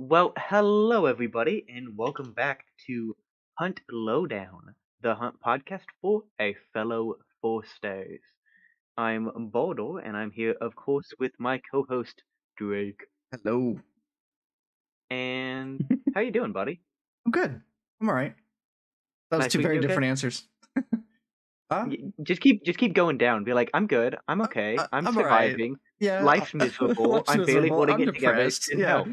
Well, hello everybody, and welcome back to Hunt Lowdown, the Hunt podcast for a fellow Forsters. I'm Baldur, and I'm here, of course, with my co-host Drake. Hello. And how you doing, buddy? I'm good. I'm all right. That was Life two treating very you okay? different answers. Huh? Just keep going down. Be like, I'm good. I'm okay. I'm I'm all right. surviving. Yeah. Life's miserable. Life's I'm barely miserable. holding I'm it together. depressed. Send Yeah. help.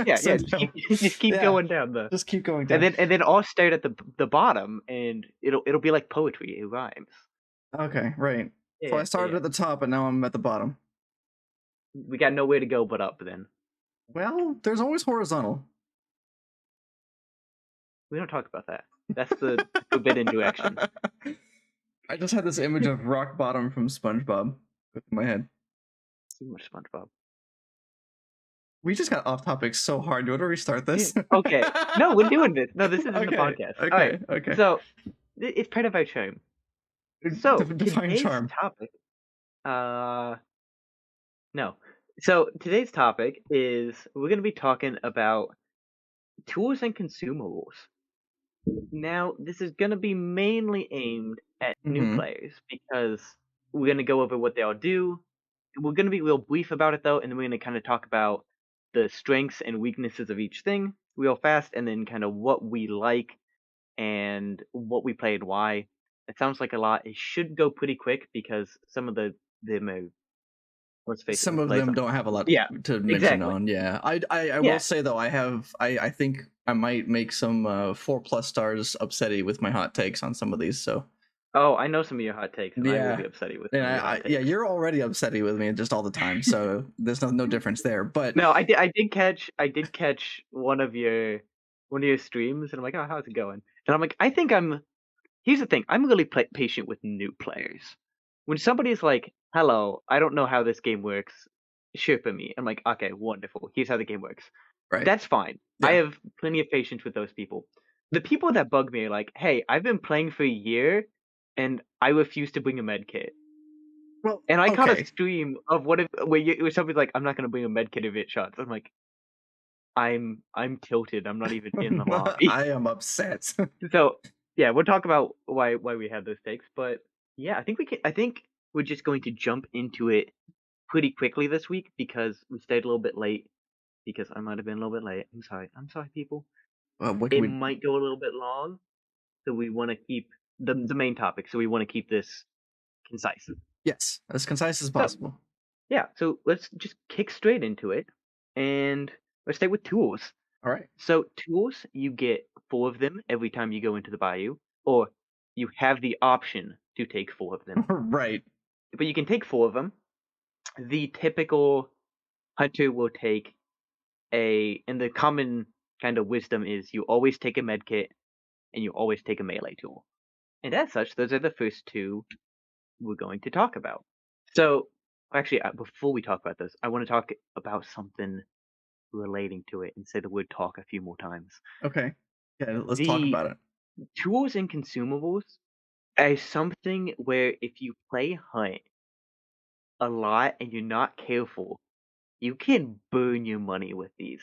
Yeah. Send Just keep help. just keep Yeah. going down the. Just keep going And down. then all start at the bottom, and it'll be like poetry. It rhymes. Okay, right. So Yeah, I started yeah. at the top and now I'm at the bottom. We got nowhere to go but up. Then Well, there's always horizontal. we don't talk about that. That's the forbidden direction. I just had this image of rock bottom from SpongeBob in my head. Too much SpongeBob. We just got off topic so hard. Do you want to restart this? Okay. No, we're doing this. No, this isn't the Okay. podcast. Okay. All right. Okay. So it's part of our charm. So Define today's charm. topic. No. So today's topic is we're going to be talking about tools and consumables. Now, this is going to be mainly aimed at new players because we're going to go over what they all do. We're going to be real brief about it though, and then we're going to kind of talk about the strengths and weaknesses of each thing real fast, and then kind of what we like and what we play and why. It sounds like a lot. It should go pretty quick because some of them are, let's face it, Some of them don't have a lot Yeah, to mention exactly. on. Yeah, I Yeah. will say though, I think I might make some 4+ stars upsetty with my hot takes on some of these. So Oh, I know some of your hot takes, and I will yeah, be upsetty with and some of your hot takes. yeah, you're already upsetty with me just all the time. So there's no difference there. But No, I did catch one of your streams, and I'm like, oh, how's it going? And I'm like, here's the thing, I'm really patient with new players. When somebody's like, hello, I don't know how this game works, ship me. I'm like, okay, wonderful. Here's how the game works. right, That's fine. I yeah, have plenty of patience with those people. The people that bug me are like, hey, I've been playing for a year, and I refuse to bring a med kit. well, And I caught a okay. stream of where somebody's like, I'm not gonna bring a med kit if it shots. I'm like, I'm tilted. I'm not even in the lobby. I am upset. So yeah, we'll talk about why we have those takes. But yeah, I think we're just going to jump into it pretty quickly this week because we stayed a little bit late. Because I might have been a little bit late. I'm sorry. I'm sorry, people. What can It we? might go a little bit long, so we want to keep the main topic. So we want to keep this concise. Yes, as concise as So possible. yeah, so let's just kick straight into it, and let's start with tools. All right. So tools, you get 4 of them every time you go into the bayou, or you have the option to take 4 of them. Right. But you can take 4 of them. The typical hunter will take and the common kind of wisdom is you always take a med kit and you always take a melee tool. And as such, those are the first 2 we're going to talk about. So, actually, before we talk about this, I want to talk about something relating to it and say the word talk a few more times. Okay. Yeah, let's talk The about it. tools and consumables are something where if you play Hunt a lot and you're not careful, you can burn your money with these.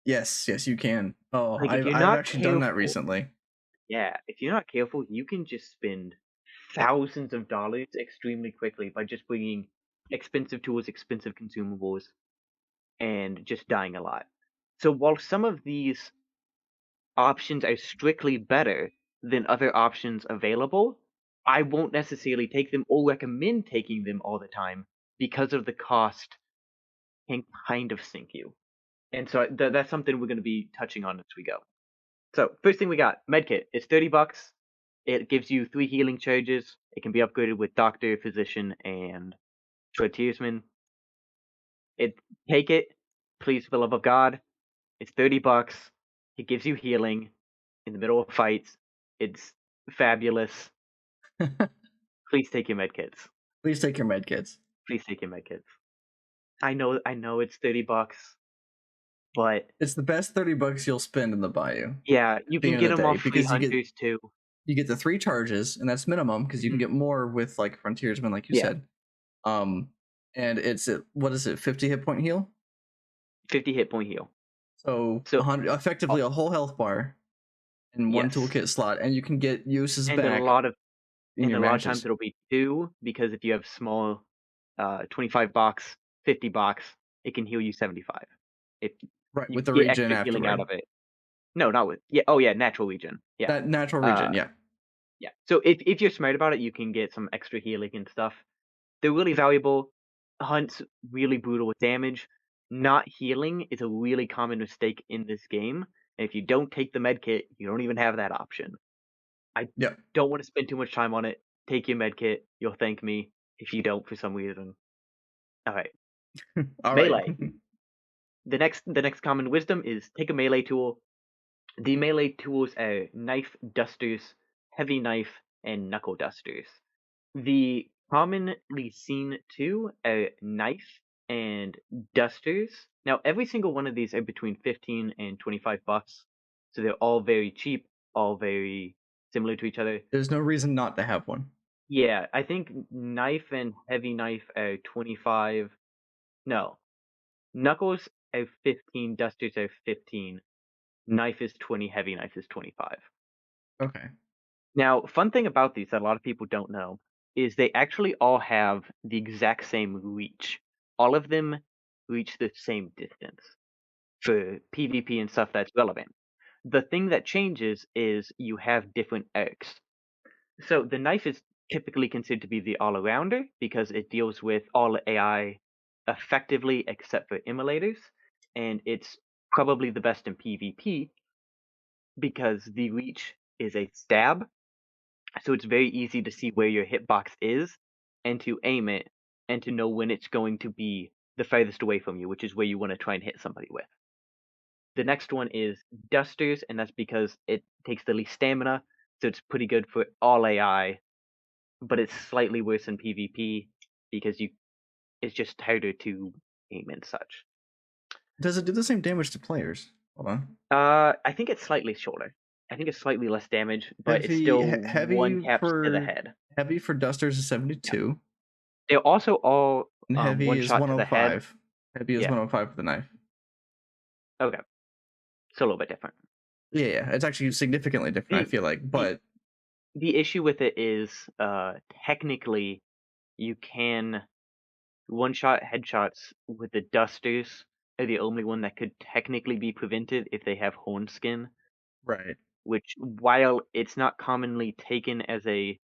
Yes, you can. Oh, Like, if you're I've not actually done that careful, recently. yeah, if you're not careful, you can just spend thousands of dollars extremely quickly by just bringing expensive tools, expensive consumables, and just dying a lot. So while some of these options are strictly better than other options available, I won't necessarily take them or recommend taking them all the time because of the cost can kind of sink you. And so that's something we're going to be touching on as we go. So first thing we got, medkit. It's $30. It gives you 3 healing charges. It can be upgraded with doctor, physician, and frontiersman. Take it, please, for the love of God. It's $30. It gives you healing in the middle of fights. It's fabulous. Please take your medkits. Please take your medkits. Please take your medkits. I know it's $30, but It's the best $30 you'll spend in the bayou. yeah, you can get them off free because hunters too. you get the 3 charges, and that's minimum because you can get more with like frontiersman, like you said. And it's what is it? 50 hit point heal. 50 hit point heal. So So, uh, effectively a whole health bar in one yes, toolkit slot, and you can get uses and then a back lot of in and your a lot of times matches. it'll be two because if you have small, 25 box, 50 box, it can heal you 75. If Right, you with the get regen extra healing out afterward. of it. No, not with yeah. Oh yeah, natural regen. Yeah. That natural Uh, regen, yeah. yeah. So if you're smart about it, you can get some extra healing and stuff. They're really valuable. Hunt's really brutal with damage. Not healing is a really common mistake in this game. And if you don't take the med kit, you don't even have that option. I Yep. don't want to spend too much time on it. Take your med kit. You'll thank me if you don't for some reason. All right, All right. melee. The next common wisdom is take a melee tool. The melee tools are knife dusters, heavy knife, and knuckle dusters. The commonly seen two are knife and dusters. Now, every single one of these are between 15 and 25 bucks, so they're all very cheap, all very similar to each other. There's no reason not to have one. Yeah, I think knife and heavy knife are 25. No, knuckles are 15, dusters are 15. Knife is 20, heavy knife is 25. Okay. Now, fun thing about these that a lot of people don't know is they actually all have the exact same reach. All of them reach the same distance for PvP and stuff that's relevant. The thing that changes is you have different arcs. So the knife is typically considered to be the all-arounder because it deals with all AI effectively except for immolators, and it's probably the best in PvP because the reach is a stab, so it's very easy to see where your hitbox is and to aim it and to know when it's going to be the farthest away from you, which is where you want to try and hit somebody with. The next one is Dusters, and that's because it takes the least stamina, so it's pretty good for all AI, but it's slightly worse in PvP because it's just harder to aim and such. Does it do the same damage to players? Hold on. I think it's slightly shorter. I think it's slightly less damage, but it's Heavy still one taps to the head. heavy for dusters is Yeah. 72, They're also all and heavy one is shot to the head. 105. Heavy is Yeah. 105 for the knife. Okay. It's a little bit different. Yeah, yeah, it's actually significantly different, I The feel like, the but the issue with it is technically you can one shot headshots with the dusters are the only one that could technically be prevented if they have horn skin, right. which while it's not commonly taken as a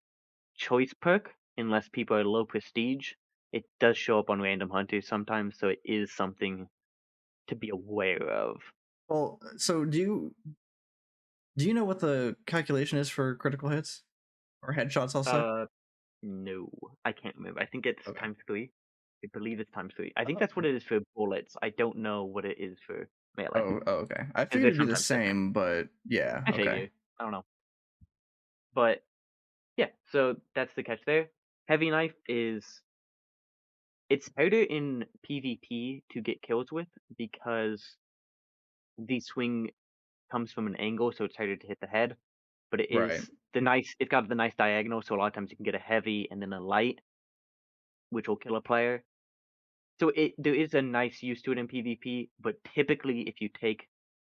choice perk unless people are low prestige, it does show up on random hunters sometimes, so it is something to be aware of. Well, so do you know what the calculation is for critical hits or headshots? I'll say. Uh no, I can't remember. I think it's Okay. times three. I believe it's times three. I think Oh, that's what it is for bullets. I don't know what it is for melee okay. I because figured they're it'd be the sometimes different. same, but yeah, I okay. figure. I don't know, but yeah. So that's the catch there. Heavy knife is it's harder in PvP to get kills with because the swing comes from an angle, so it's harder to hit the head. But it Right. is the nice. It's got the nice diagonal, so a lot of times you can get a heavy and then a light, which will kill a player. So there is a nice use to it in PvP, but typically if you take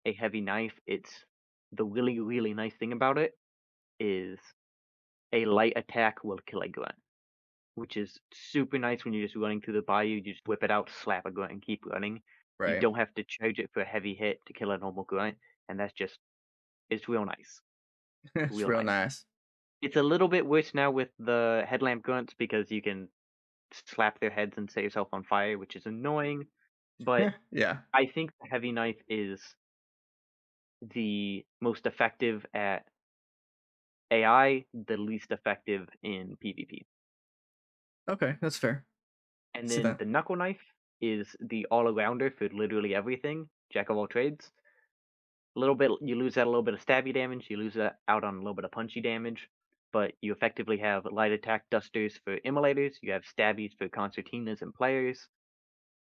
a heavy knife, it's the really really nice thing about it is a light attack will kill a grunt, which is super nice when you're just running through the bayou. You just whip it out, slap a grunt, and keep running. You Right. don't have to charge it for a heavy hit to kill a normal grunt, and that's just it's real nice, It's real real nice. nice. It's a little bit worse now with the headlamp grunts because you can slap their heads and set yourself on fire, which is annoying. But Yeah. I think the heavy knife is the most effective at AI, the least effective in PvP. Okay, that's fair. And See then that. the knuckle knife is the all-arounder for literally everything, jack of all trades. A little bit, you lose out a little bit of stabby damage, you lose that out on a little bit of punchy damage, but you effectively have light attack dusters for immolators, you have stabbies for concertinas and players,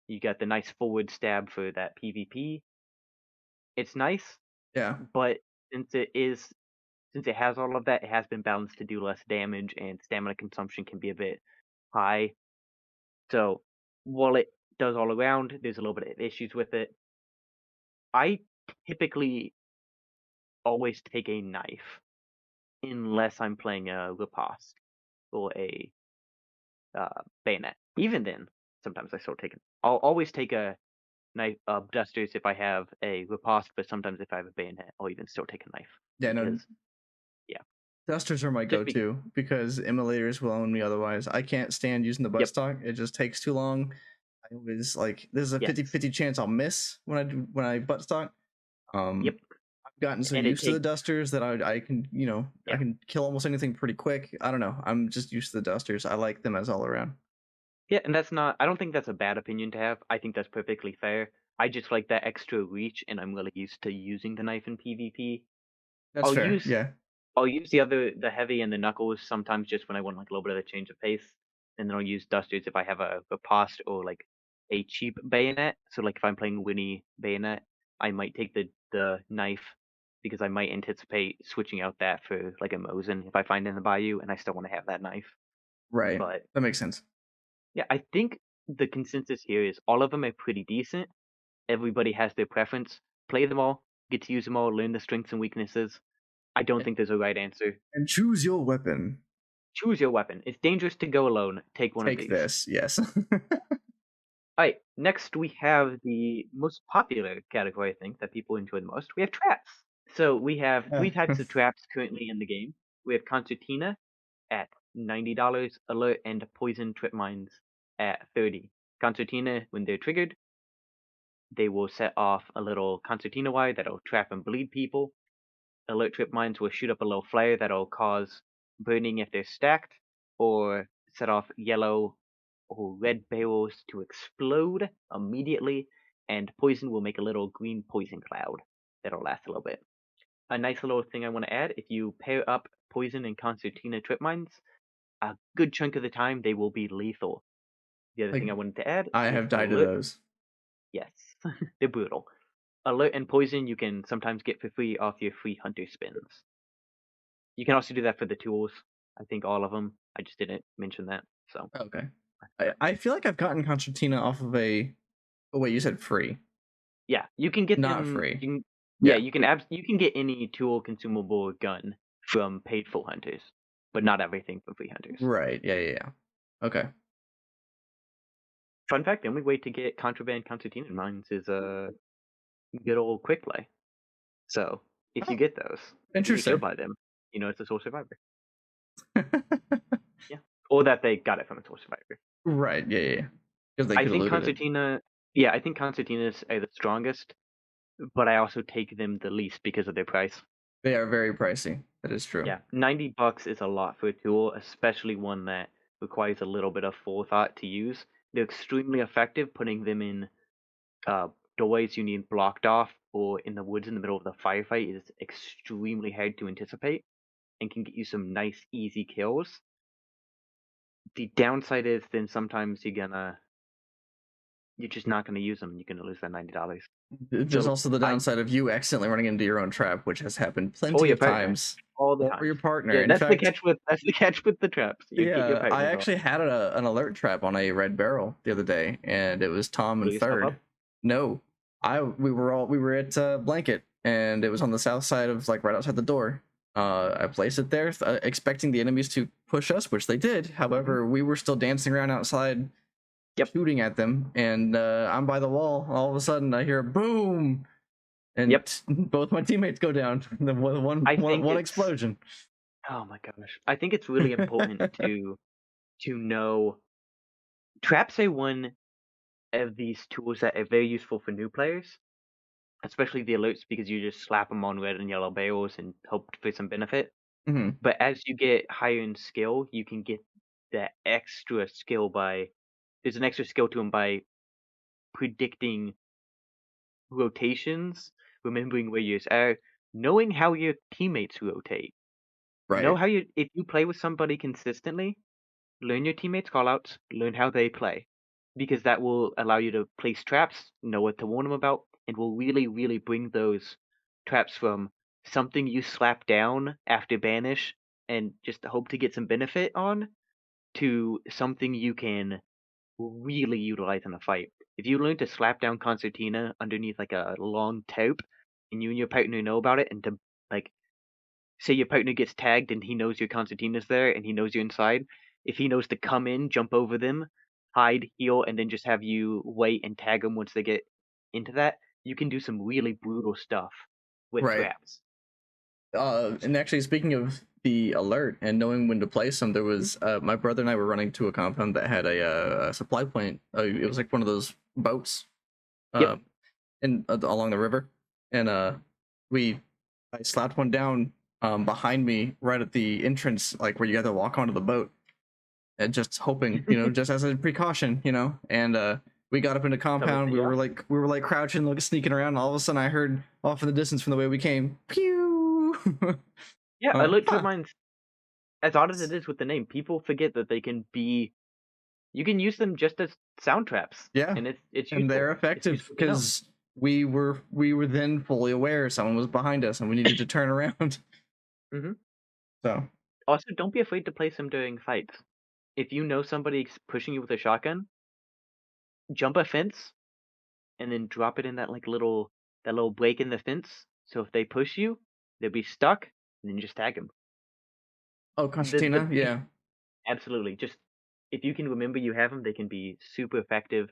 you got the nice forward stab for that PvP. It's nice, Yeah. but since it is since it has all of that, it has been balanced to do less damage and stamina consumption can be a bit high. So while it does all around, there's a little bit of issues with it. I typically always take a knife unless I'm playing a riposte or a bayonet. Even then, sometimes I still take it. I'll always take a knife dusters if I have a riposte, but sometimes if I have a bayonet, I'll even still take a knife Yeah, no, because yeah, dusters are my just be go-to because emulators will own me otherwise. I can't stand using the yep, buttstock. It just takes too long. I always like there's a yes, 50-50 chance I'll miss when I buttstock. yep, I've gotten so and it used to the takes dusters that I can, I yeah. can kill almost anything pretty quick. I don't know. I'm just used to the dusters. I like them as all around. Yeah, and that's not. I don't think that's a bad opinion to have. I think that's perfectly fair. I just like that extra reach, and I'm really used to using the knife in PvP. That's I'll fair. use Yeah. I'll use the heavy and the knuckles sometimes just when I want like a little bit of a change of pace, and then I'll use dusters if I have a past or like a cheap bayonet. So like if I'm playing Winnie bayonet, I might take the knife because I might anticipate switching out that for like a Mosin if I find it in the bayou and I still want to have that knife. Right. But That makes sense. yeah, I think the consensus here is all of them are pretty decent. Everybody has their preference. Play them all, get to use them all, learn the strengths and weaknesses. I don't think there's a right answer. And choose your weapon. Choose your weapon. It's dangerous to go alone. Take one of Take these. this. Yes. Alright, next we have the most popular category, I think, that people enjoy the most. We have traps. So we have three types of traps currently in the game. We have Concertina at $90, Alert and Poison Trip Mines at $30. Concertina, when they're triggered, they will set off a little concertina wire that'll trap and bleed people. Alert trip mines will shoot up a little flare that'll cause burning if they're stacked, or set off yellow or red barrels to explode immediately, and poison will make a little green poison cloud that'll last a little bit. A nice little thing I want to add, if you pair up poison and concertina trip mines, a good chunk of the time they will be lethal. The other Like thing I wanted to add I is have died to alert. those. Yes, they're brutal. Alert and poison you can sometimes get for free off your free hunter spins. You can also do that for the tools. I think all of them. I just didn't mention that. So Okay. I feel like I've gotten concertina off of a. Oh wait, you said free, yeah, you can get not them. free. Yeah, Yeah. you can get any tool, consumable, or gun from paid full hunters, but not everything from free hunters. Right. Yeah. Yeah. Yeah. Okay. Fun fact: the only way to get contraband concertina mines is a good old quick play. So if you Oh, get those and you get killed interesting. by them, you know it's a soul survivor. Yeah, or that they got it from a soul survivor. Right. Yeah. Yeah. Because they I could have think looted it. concertina. Yeah, I think concertinas are the strongest, but I also take them the least because of their price. They are very pricey. That is true. Yeah, $90 is a lot for a tool, especially one that requires a little bit of forethought to use. They're extremely effective putting them in uh, doorways you need blocked off or in the woods in the middle of the firefight is extremely hard to anticipate and can get you some nice, easy kills. The downside is then sometimes you're just not gonna use them. You're gonna lose that $90. There's So also the I downside of you accidentally running into your own trap, which has happened or plenty your of partner times. all the Or time. your partner. Yeah, In fact, that's the catch with the traps. You get your yeah, I partners off. actually had an alert trap on a red barrel the other day, and it was Tom Blew in yourself third. up. No, we were at Blanket, and it was on the south side of like right outside the door. I placed it there, expecting the enemies to push us, which they did. Mhm. However, we were still dancing around outside, Yep. shooting at them, and I'm by the wall. All of a sudden, I hear a boom, and Yep. both my teammates go down. The I think one it's explosion. oh my gosh. I think it's really important to know traps are one of these tools that are very useful for new players, especially the alerts because you just slap them on red and yellow barrels and hope for some benefit. Mhm. But as you get higher in skill, you can get that extra skill by there's an extra skill to them by predicting rotations, remembering where yours are, knowing how your teammates rotate. Know Right. how you if you play with somebody consistently, learn your teammates' callouts, learn how they play, because that will allow you to place traps, know what to warn them about, and will really, really bring those traps from something you slap down after banish and just hope to get some benefit on to something you can really utilize in a fight. If you learn to slap down concertina underneath like a long taupe, and you and your partner know about it, and to like say your partner gets tagged and he knows your concertina's there and he knows you're inside, if he knows to come in, jump over them, hide, heal, and then just have you wait and tag them once they get into that, you can do some really brutal stuff with Right. traps. And actually, speaking of the alert and knowing when to place them, there was my brother and I were running to a compound that had a supply point. It was like one of those boats, Yep. in along the river, and we I slapped one down behind me right at the entrance, like where you had to walk onto the boat, and just hoping, just as a precaution, and we got up into compound. We Yeah. were like crouching, like sneaking around. And all of a sudden, I heard off in the distance from the way we came, pew. Yeah, Like, alert huh. mines, as odd as it is with the name, people forget that they can be. You can use them just as sound traps, Yeah, and it's and useful. they're It's effective useful to know. because we were then fully aware someone was behind us and we needed to turn around. Hmm. So Also, don't be afraid to place them during fights. If you know somebody's pushing you with a shotgun, jump a fence and then drop it in that little break in the fence. So if they push you, they'll be stuck, and then just tag them. oh, The concertina, yeah. Absolutely, just if you can remember you have them, they can be super effective.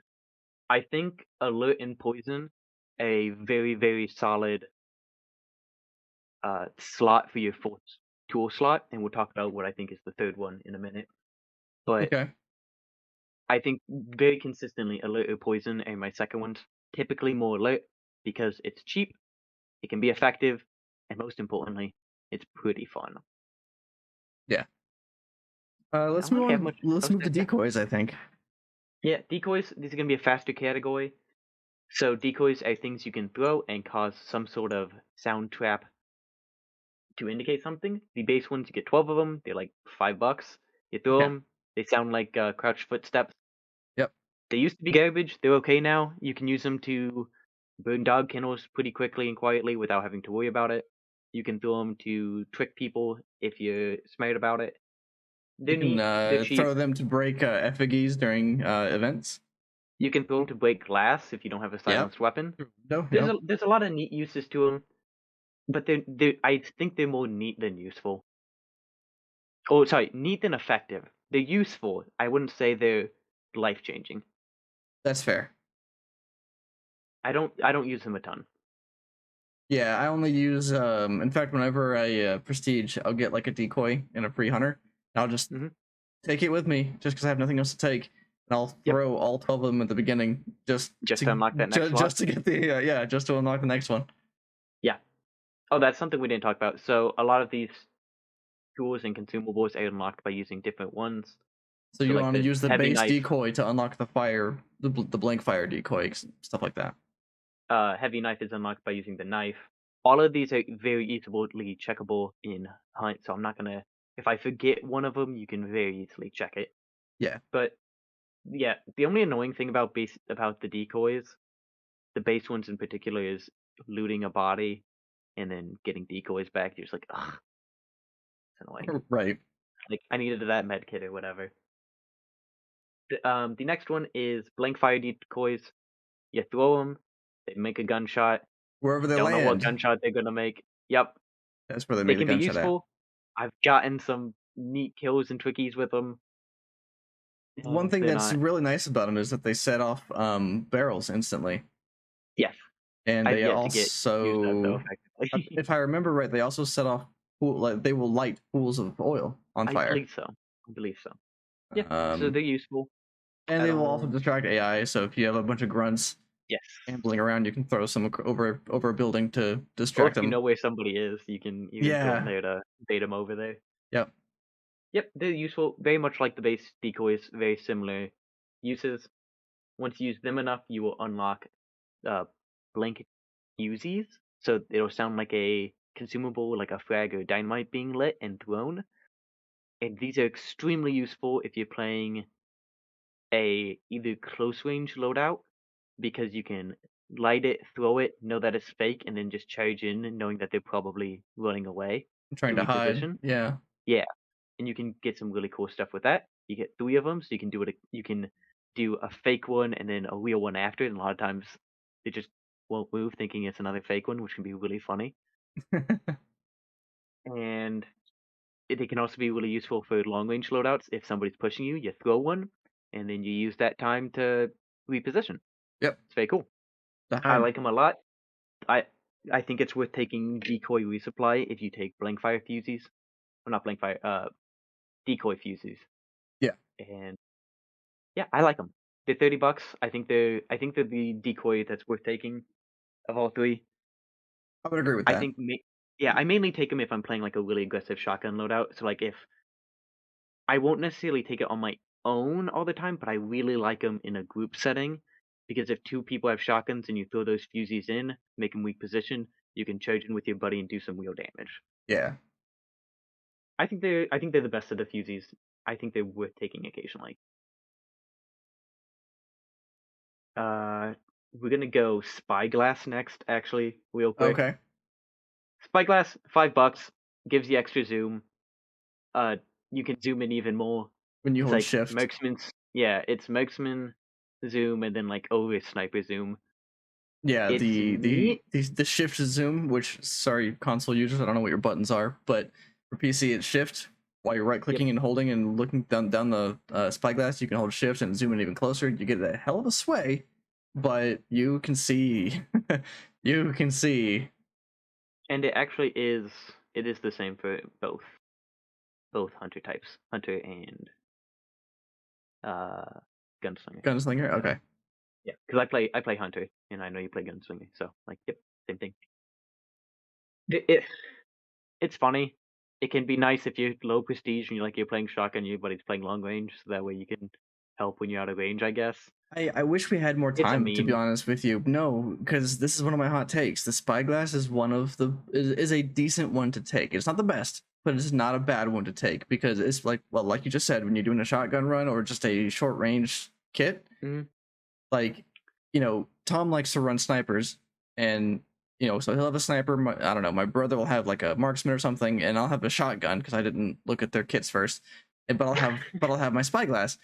I think alert and poison, a very solid slot for your fourth tool slot, and we'll talk about what I think is the third one in a minute. But Okay. I think very consistently alert or poison are my second ones. Typically more alert because it's cheap, it can be effective, and most importantly, it's pretty fun. Yeah. I Let's don't move really have on. much Let's else move to to say. decoys, I think. Yeah, decoys, these are going to be a faster category. So decoys are things you can throw and cause some sort of sound trap to indicate something. The base ones, you get 12 of them. They're like $5. You throw Okay. them. They sound like crouched footsteps. Yep. They used to be garbage. They're okay now. You can use them to burn dog kennels pretty quickly and quietly without having to worry about it. You can throw them to trick people if you're smart about it. You They're can neat. They're cheap. throw them to break effigies during events. You can throw them to break glass if you don't have a Yep. silenced weapon. No. Yep. There's a lot of neat uses to them, but they I think they're more neat than useful. Oh, sorry, neat and effective. They're useful. I wouldn't say they're life changing. That's fair. I don't use them a ton. Yeah, I only use in fact whenever I prestige, I'll get like a decoy and a free hunter. And I'll just Hmm. take it with me just because I have nothing else to take. And I'll Yep, throw all 12 of them at the beginning just to unlock that next slot. just to get the yeah, just to unlock the next one. Yeah. Oh, that's something we didn't talk about. So a lot of these tools and consumables are unlocked by using different ones. So So you like want to the use the heavy base knife, decoy to unlock the fire, the blink fire decoy, stuff like that. heavy knife is unlocked by using the knife. All of these are very easily checkable in Hunt, so I'm not gonna. If I forget one of them, you can very easily check it. Yeah, But yeah, the only annoying thing about the decoys, the base ones in particular, is looting a body and then getting decoys back. You're just like, ugh, it's annoying. right. Like I needed that med kit or whatever. The next one is blank fire decoys. You throw them, they make a gunshot. Wherever they Don't know what land, gunshot they're gonna make. Yep, that's where they they made a can be gunshot at. useful. I've gotten some neat kills and twickies with them. One thing They're that's not. really nice about them is that they set off barrels instantly, Yes, and I've they yet to get use that though also, effectively. if I remember right, they also set off like they will light pools of oil on I fire. believe so. I believe so. Yeah, so Um, they're useful. and I they will also don't. distract AI. So if you have a bunch of grunts Yes. ambling around, you can throw some over a building to Or distract if you know them. where somebody is, you can throw them Yeah. there to bait them over there. Yep. Yep, they're useful. Very much like the base decoys. Very similar uses. Once you use them enough, you will unlock uh, blink Uzis. So it'll sound like a consumable, like a frag or dynamite being lit and thrown. And these are extremely useful if you're playing a either close range loadout because you can light it, throw it, know that it's fake, and then just charge in, knowing that they're probably running away I'm trying to to hide. reposition. Yeah. Yeah, and you can get some really cool stuff with that. You get 3 of them, so you can do it. You can do a fake one and then a real one after, and a lot of times they just won't move, thinking it's another fake one, which can be really funny. And they can also be really useful for long range loadouts. If somebody's pushing you, you throw one, and then you use that time to reposition. Yep. It's very cool. To I hide. like them a lot. I I think it's worth taking decoy resupply if you take blank fire fusees. Or not blank fire, decoy fusees. Yeah, And yeah, I like them. They're $30. I think they're the decoy that's worth taking of all three. I would agree with I that. think yeah, I mainly take them if I'm playing like a really aggressive shotgun loadout. So like if I won't necessarily take it on my own all the time, but I really like them in a group setting because if two people have shotguns and you throw those fusees in, make them weak position, you can charge in with your buddy and do some real damage. Yeah. I think they're the best of the fusees. I think they're worth taking occasionally. Uh, we're gonna go Spyglass next, actually, real quick. Okay. Spyglass, $5, gives you extra zoom. Uh, you can zoom in even more. When you It's hold like shift. it's marksman zoom and then like always sniper zoom. Yeah, It's neat. the shift zoom, which sorry, console users, I don't know what your buttons are, but for PC it's shift. While you're right Yep. clicking and holding and looking down the spyglass, you can hold shift and zoom in even closer. You get a hell of a sway, but you can see, you can see. And it actually is. It is the same for both hunter types, hunter and uh gunslinger. Gunslinger. Okay. Yeah, because I play hunter, and I know you play gunslinger, so like, yep, same thing. It's funny. It can be nice if you're low prestige and you're playing shotgun, but he's playing long range, so that way you can help when you're out of range, I guess. I wish we had more It's a time, to be meme. honest with you. No, because this is one of my hot takes. The spyglass is one of the is a decent one to take. It's not the best, but it's not a bad one to take because it's like, well, like you just said, when you're doing a shotgun run or just a short range kit, Mhm. like, Tom likes to run snipers, and so he'll have a sniper. I don't know, my brother will have like a marksman or something, and I'll have a shotgun because I didn't look at their kits first. But I'll have my spyglass.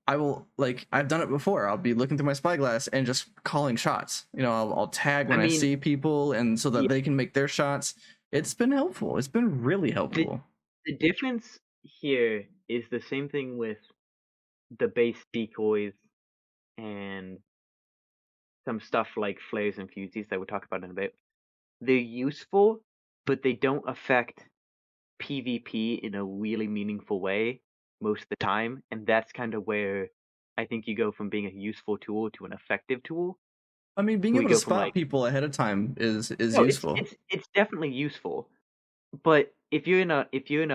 I will, like, I've done it before. I'll be looking through my spyglass and just calling shots. I'll tag I when I mean, see people, and so that yeah, they can make their shots. It's been helpful. It's been really the helpful. the difference here is the same thing with the base decoys and some stuff like flares and fusees that we'll talk about in a bit. They're useful, but they don't affect PvP in a really meaningful way most of the time, and that's kind of where I think you go from being a useful tool to an effective tool. I mean, being We able to go from spot people ahead of time is no, it's useful. it's it's definitely useful, but if you're in a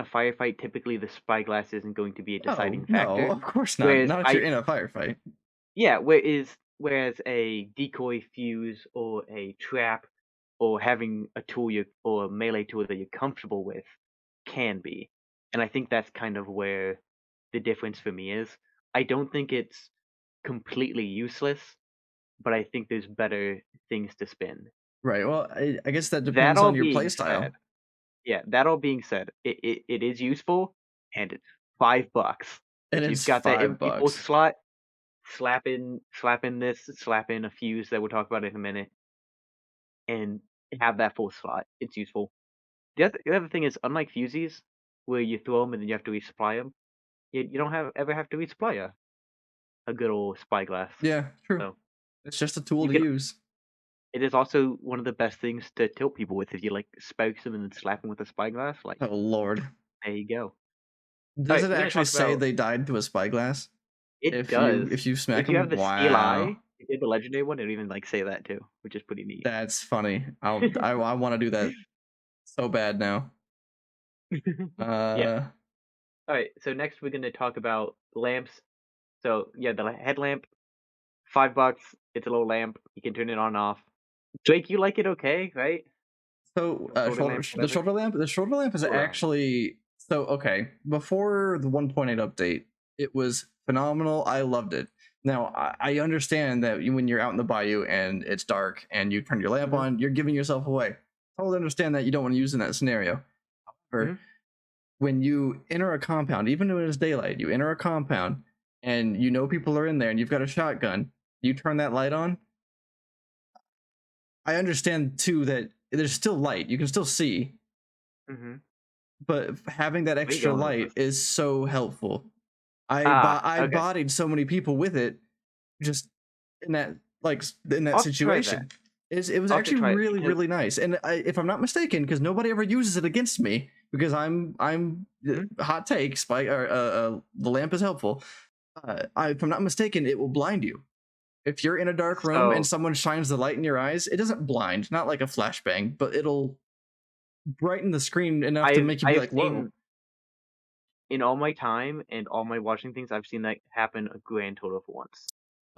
firefight, typically the spyglass isn't going to be a No, deciding no, factor. of course not. Whereas Not if you're in a firefight. whereas a decoy fuse or a trap or having a tool or a melee tool that you're comfortable with can be. And I think that's kind of where the difference for me is. I don't think it's completely useless, but I think there's better things to spin. Right. Well, I guess that That depends all on your being playstyle. said, yeah, that all being said, it is useful and it's $5. It If you've is got that five empty full bucks. slot, slap in a fuse that we'll talk about in a minute, and have that full slot. It's useful. The other thing is, unlike fusees, where you throw them and then you have to resupply them, you don't ever have to resupply a good old spyglass. Yeah, true. So It's just a tool you to can. use. It is also one of the best things to tilt people with if you spokes them and then slap them with a spyglass. Like, Oh Lord. there you go. All Does right, it we're gonna actually talk say about. they died through a spyglass? It does. If you smack If you have them? the steel Wow. eye, if you have the legendary one, it'll even say that too, which is pretty neat. That's funny. I want to do that so bad now. Yeah. Uh All right. So next we're gonna talk about lamps. So yeah, the headlamp, $5. It's a little lamp. You can turn it on and off. Drake, you like it okay, right? so Shoulder lamp, whatever. the shoulder lamp is Shoulder lamp. actually, so okay. Before the 1.8 update, it was phenomenal. I loved it. Now I understand that when you're out in the bayou and it's dark and you turn your lamp Mhm. on, you're giving yourself away. Totally understand that you don't want to use in that scenario. However, Mhm. when you enter a compound, even when it's daylight, you enter a compound and you know people are in there, and you've got a shotgun, you turn that light on. I understand too that there's still light, you can still see, Mm-hmm. but having that Where you extra going with light this? is so helpful. I Okay. bodied so many people with it just in that in that I'll have to try that. situation. It was I'll have to actually try it really because. really nice, and if I'm not mistaken, because nobody ever uses it against me, because I'm Mhm. hot take spike or the lamp is helpful. If I'm not mistaken, it will blind you. If you're in a dark room and So someone shines the light in your eyes, it doesn't blind, not like a flashbang, but it'll brighten the screen enough to make you be I've like, "Whoa." seen in all my time and all my watching things, I've seen that happen a grand total of once.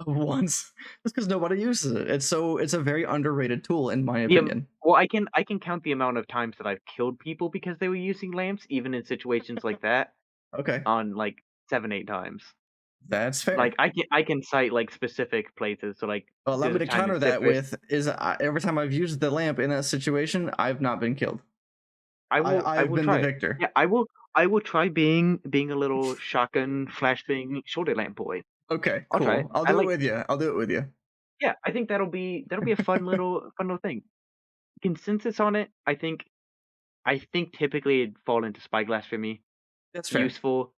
Once. That's because nobody uses it. It's a very underrated tool in my The opinion. well, I can count the amount of times that I've killed people because they were using lamps, even in situations like that, Okay, on like 7, 8 times. that's Like fair. I can cite like specific places. So like Well, allow there's me a to time in counter that Cyprus. with is every time I've used the lamp in that situation, I've not been killed. I I've will been the try it. victor. Yeah, I will try being a little shotgun flashbang shoulder lamp boy. Okay, I'll try it. cool. I'll I do it like. with you. I'll do it with you. Yeah, I think that'll be a fun little thing. Consensus on it. I think typically it'd fall into spyglass for me. That's fair. Useful.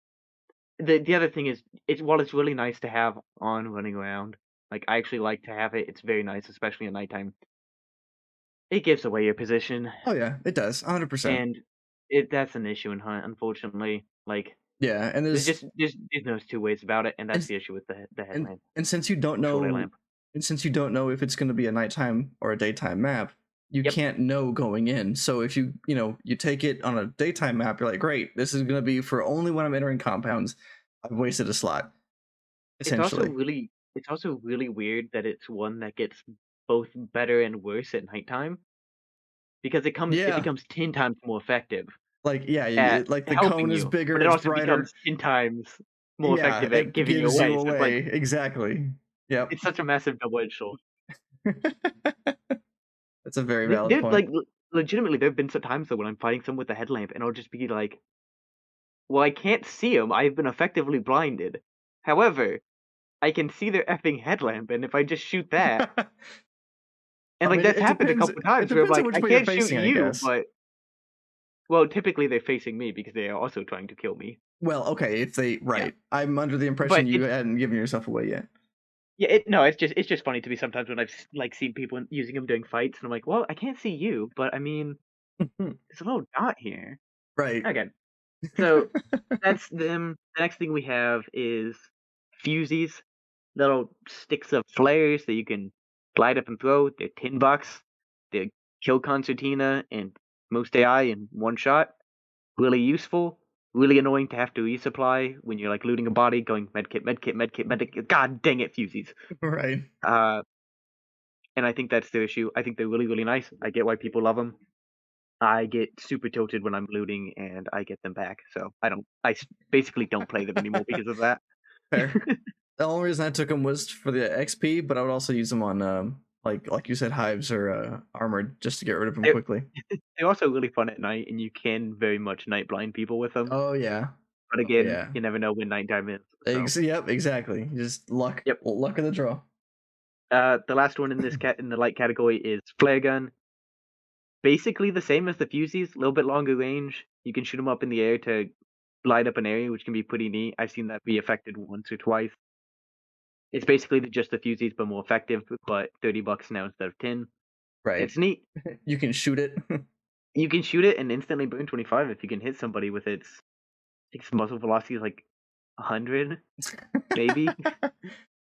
The other thing is, while it's really nice to have on running around, like I actually like to have it. It's very nice, especially at nighttime. It gives away your position, Oh yeah, it does. 100%. and that's an issue in Hunt, unfortunately. Like Yeah, and there's no two ways about it, and that's and the issue with the and headlamp and since you don't or shoulder know lamp. if it's going to be a nighttime or a daytime map, you Yep, can't know going in. So if you take it on a daytime map, you're like, great, this is going to be for only when I'm entering compounds. I've wasted a slot it's also essentially. really it's also really weird that it's one that gets both better and worse at nighttime because it Yeah, becomes 10 times more effective like yeah, at like the cone helping is you, bigger, but it it's also brighter. becomes 10 times more Yeah, effective at it giving you gives you away. So it's like away exactly. Yep. it's such a massive double-edged sword. That's a very There, valid there point. like legitimately, there have been some times though when I'm fighting someone with a headlamp, and I'll just be like, "Well, I can't see him. I've been effectively blinded. However, I can see their effing headlamp, and if I just shoot that." And I like mean, that's happened a couple it times where I'm depends on like, which I way you're can't shoot facing, I you, guess. but well, typically they're facing me because they are also trying to kill me. Well, okay, if they Yeah, right. I'm under the impression but you it's hadn't given yourself away yet. yeah, no, it's just funny to me sometimes when I've like seen people using them during fights, and I'm like, well, I can't see you, but I mean, there's a little dot here. Right. Okay, so that's them. The next thing we have is fusees, little sticks of flares that you can glide up and throw. They're $10. They kill concertina and most AI in one shot. Really useful. Really annoying to have to resupply when you're like looting a body, going medkit, medkit, medkit, medkit. God dang it, fusees. Right. Uh, and I think that's their issue. I think they're really, really nice. I get why people love them. I get super tilted when I'm looting and I get them back. So basically don't play them anymore because of that. Fair. The only reason I took them was for the XP, but I would also use them on like you said, hives or armored just to get rid of them they're, quickly. they're also really fun at night, and you can very much night blind people with them. Oh yeah. But Oh again, yeah. you never know when nighttime is. So, Yep, exactly. Just yep. luck of the draw. The last one in in the light category is flare gun. Basically the same as the fusees, a little bit longer range. You can shoot them up in the air to light up an area, which can be pretty neat. I've seen that be affected once or twice. It's basically just the fusees, but more effective. But $30 now instead of 10. Right. It's neat. You can shoot it. You can shoot it and instantly burn 25 if you can hit somebody with its muzzle velocity is like 100, maybe,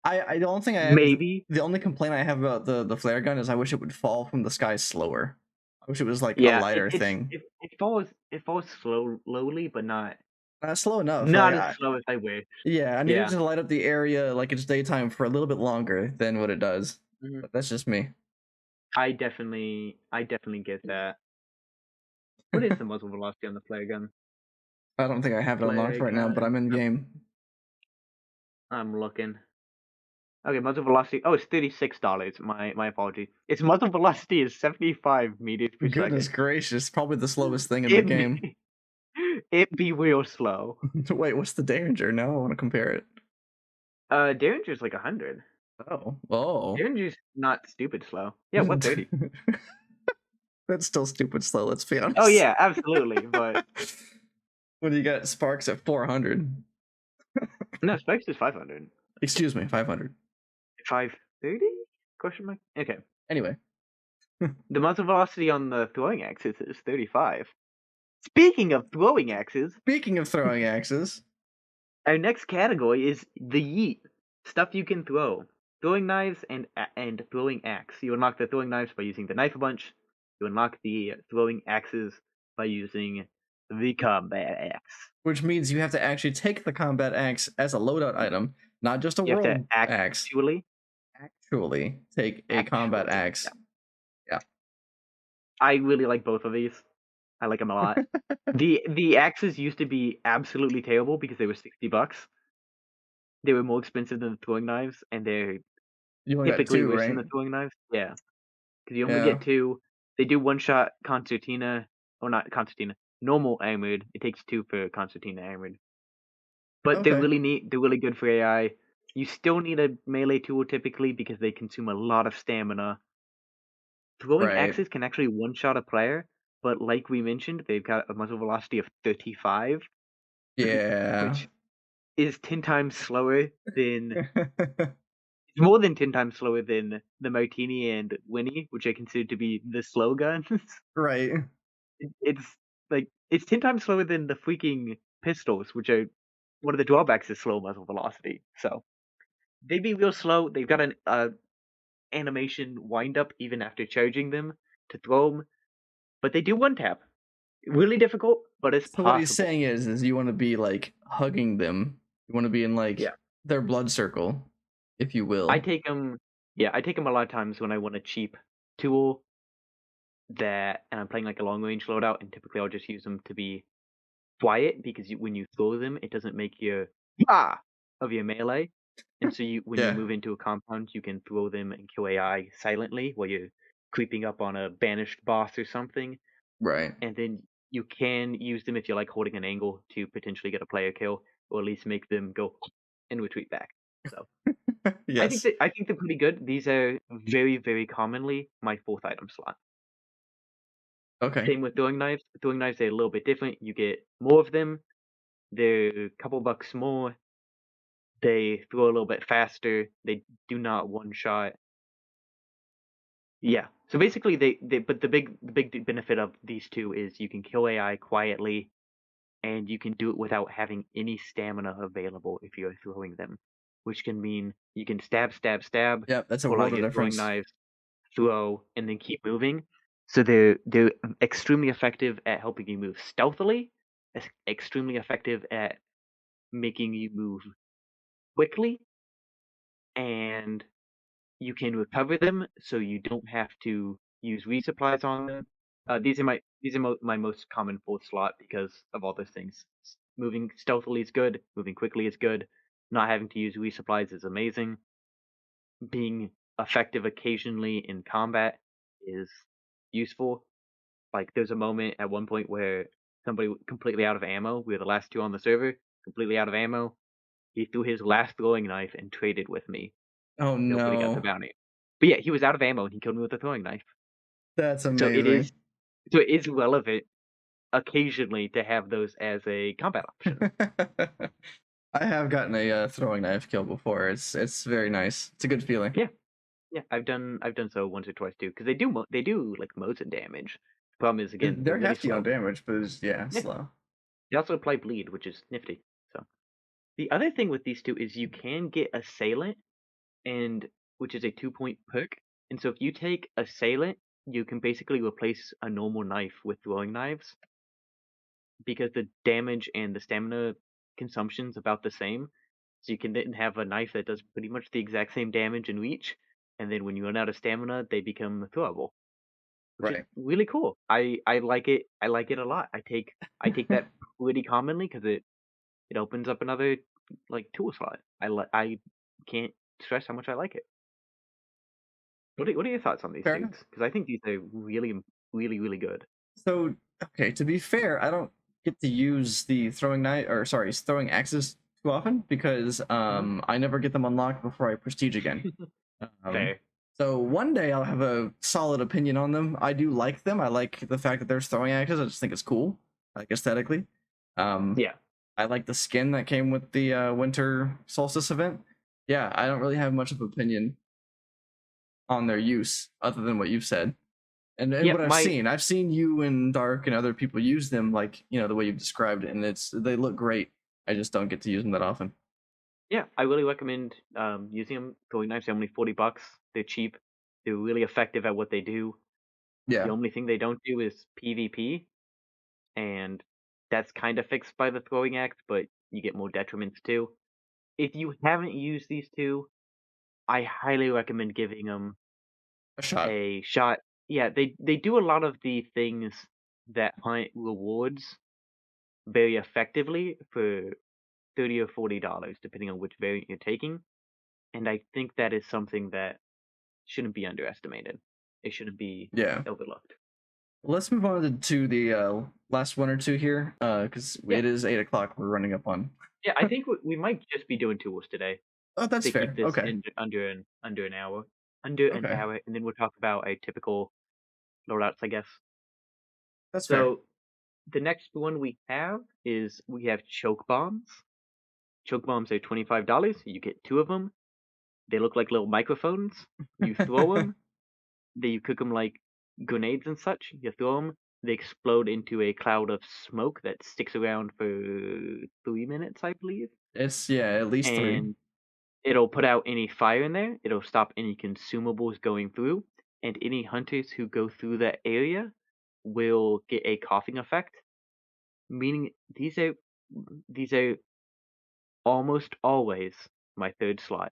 I the only thing I have maybe. the only complaint I have about the flare gun is I wish it would fall from the sky slower. I wish it was like a Yeah, lighter thing. it falls slowly, but not Not slow enough. not as slow as I wish. Yeah, I need it Yeah. to light up the area like it's daytime for a little bit longer than what it does. Mhm. But that's just me. I definitely get that. What is the muzzle velocity on the flare gun? I don't think I have it unlocked Flare right now, but I'm gun. in game. I'm looking. Okay, muzzle velocity. Oh, it's $36. My apology. Its muzzle velocity is 75 meters per Goodness second. gracious, probably the slowest thing in the It game. be, it be real slow. Wait, what's the danger? Now I want to compare it. Derringer's like 100. Oh. Derringer's not stupid slow. Yeah, 130. That's still stupid slow, let's be Oh honest. yeah, absolutely. But When you got Sparks at 400. no, Spikes is 500. Excuse me, 500. 530? Question mark. Okay. Anyway. The muzzle velocity on the throwing axis is 35. Speaking of throwing axes, Speaking of throwing axes. our next category is the yeet. Stuff you can throw. Throwing knives and throwing axe. You unlock the throwing knives by using the knife a bunch. You unlock the throwing axes by using the combat axe. Which means you have to actually take the combat axe as a loadout item, not just a You have to world axe. Actually take a combat actually. axe. Yeah. I really like both of these. I like them a lot. The axes used to be absolutely terrible because they were $60. They were more expensive than the throwing knives, and they're You only got typically two, worse than right? the throwing knives. Yeah, because you only Yeah. get two. They do one shot concertina, or not concertina, normal armored. It takes two for concertina armored. But they're Okay. really neat. They're really good for AI. You still need a melee tool typically because they consume a lot of stamina. Throwing Right. axes can actually one shot a player, but like we mentioned, they've got a muzzle velocity of 35, Yeah. which is 10 times slower than it's more than 10 times slower than the Martini and Winnie, which I consider to be the slow guns. Right. It's like it's 10 times slower than the freaking pistols, which are one of the drawbacks is slow muzzle velocity. So they'd be real slow. They've got an animation wind up even after charging them to throw them, but they do one tap. Really difficult, but it's So what he's possible. saying is you want to be like hugging them. You want to be in like Yeah, their blood circle, if you I will. take them. Yeah, I take them a lot of times when I want a cheap tool that, and I'm playing like a long range loadout, and typically I'll just use them to be quiet because when you throw them, it doesn't make your ah of your melee, and so when you Yeah. move into a compound, you can throw them and kill AI silently while you're creeping up on a banished boss or something, Right. and then you can use them if you're like holding an angle to potentially get a player kill, or at least make them go and retreat back. So Yes. I think they're pretty good. These are very very commonly my fourth item slot. Okay. Same with throwing knives. Throwing knives are a little bit different. You get more of them. They're a couple bucks more. They throw a little bit faster. They do not one shot. Yeah. So basically, they but the big benefit of these two is you can kill AI quietly, and you can do it without having any stamina available if you're throwing them, which can mean you can stab, stab, stab, Yep, that's a pull out world of your throwing difference. knives, throw, and then keep moving. So they're extremely effective at helping you move stealthily, extremely effective at making you move quickly, and you can recover them so you don't have to use resupplies on them. These are my most common fourth slot because of all those things. Moving stealthily is good. Moving quickly is good. Not having to use resupplies is amazing. Being effective occasionally in combat is useful. Like there's a moment at one point where somebody completely out of ammo. We were the last two on the server, completely out of ammo. He threw his last throwing knife and traded with me. Oh Nobody got the no. bounty. But yeah, he was out of ammo and he killed me with a throwing knife. That's So amazing. it is relevant occasionally to have those as a combat option. I have gotten a throwing knife kill before. It's very nice. It's a good feeling. Yeah, yeah, I've done so once or twice too because they do like modes of damage. Problem is again they're They're really hefty on slow. damage, but it's, yeah, Yeah, slow. they also apply bleed, which is nifty. So the other thing with these two is you can get assailant and which is a 2-point perk. And so if you take assailant, you can basically replace a normal knife with throwing knives because the damage and the stamina consumption's about the same. So you can then have a knife that does pretty much the exact same damage and reach, and then when you run out of stamina, they become throwable, which is Right. really cool. I like it. I like it a lot. I take that pretty commonly because it opens up another like tool slot. I can't stress how much I like it. What are your thoughts on these Fair enough. dudes? Because I think these are really really good. So, okay, to be fair, I don't get to use the throwing knife or sorry, throwing axes too often because Mhm. I never get them unlocked before I prestige again. Um, Fair. so one day I'll have a solid opinion on them. I do like them. I like the fact that there's throwing axes. I just think it's cool, like aesthetically. Um, Yeah. I like the skin that came with the winter solstice event. Yeah, I don't really have much of opinion on their use other than what you've said. And Yeah, what I've seen you and Dark and other people use them like, the way you've described it, and they look great. I just don't get to use them that often. yeah, I really recommend using them. Throwing knives are only $40. They're cheap. They're really effective at what they do. The Yeah. only thing they don't do is PvP, and that's kind of fixed by the throwing axe, but you get more detriments too. If you haven't used these two, I highly recommend giving them A shot. a shot. Yeah, they do a lot of the things that Hunt rewards very effectively for $30 or $40, depending on which variant you're taking. And I think that is something that shouldn't be underestimated. It shouldn't be Yeah. overlooked. Let's move on to the last one or two here, because Yeah, it is 8 o'clock. We're running up on. yeah. I think we might just be doing tools today Oh, that's to keep fair. this Okay. in under an Okay. hour, and then we'll talk about a typical loadouts, I guess. That's fair. So the next one we have choke bombs. Choke bombs are $25. You get two of them. They look like little microphones. You throw them. You cook them like grenades and such. You throw them. They explode into a cloud of smoke that sticks around for 3 minutes, I believe. It's at least three. And it'll put out any fire in there. It'll stop any consumables going through. And any hunters who go through that area will get a coughing effect. Meaning these are almost always my third slot.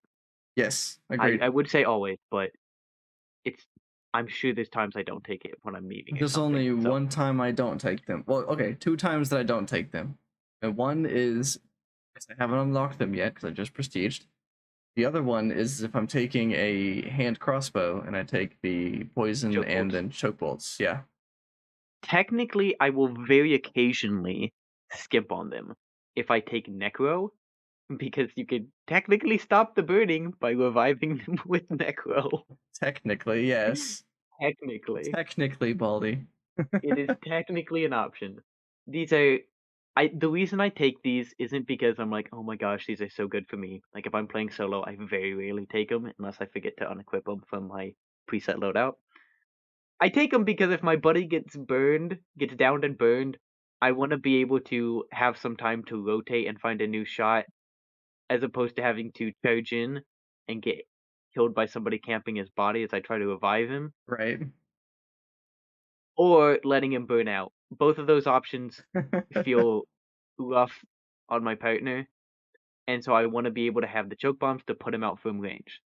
Yes, I agreed. would say always, but it's I'm sure there's times I don't take it when I'm meeting or There's something. only So one time I don't take them. Well, okay, two times that I don't take them. And one is because I haven't unlocked them yet because I just prestiged. The other one is if I'm taking a hand crossbow and I take the poison choke and bolts. then choke bolts. Yeah. Technically, I will very occasionally skip on them if I take Necro, because you could technically stop the burning by reviving them with Necro. Technically, yes. Technically, Technically, Baldy. it is technically an option. These are the reason I take these isn't because I'm like, oh my gosh, these are so good for me. Like if I'm playing solo, I very rarely take them unless I forget to unequip them from my preset loadout. I take them because if my buddy gets downed and burned, I want to be able to have some time to rotate and find a new shot, as opposed to having to charge in and get killed by somebody camping his body as I try to revive him, Right. or letting him burn out. Both of those options feel rough on my partner, and so I want to be able to have the choke bombs to put him out from range.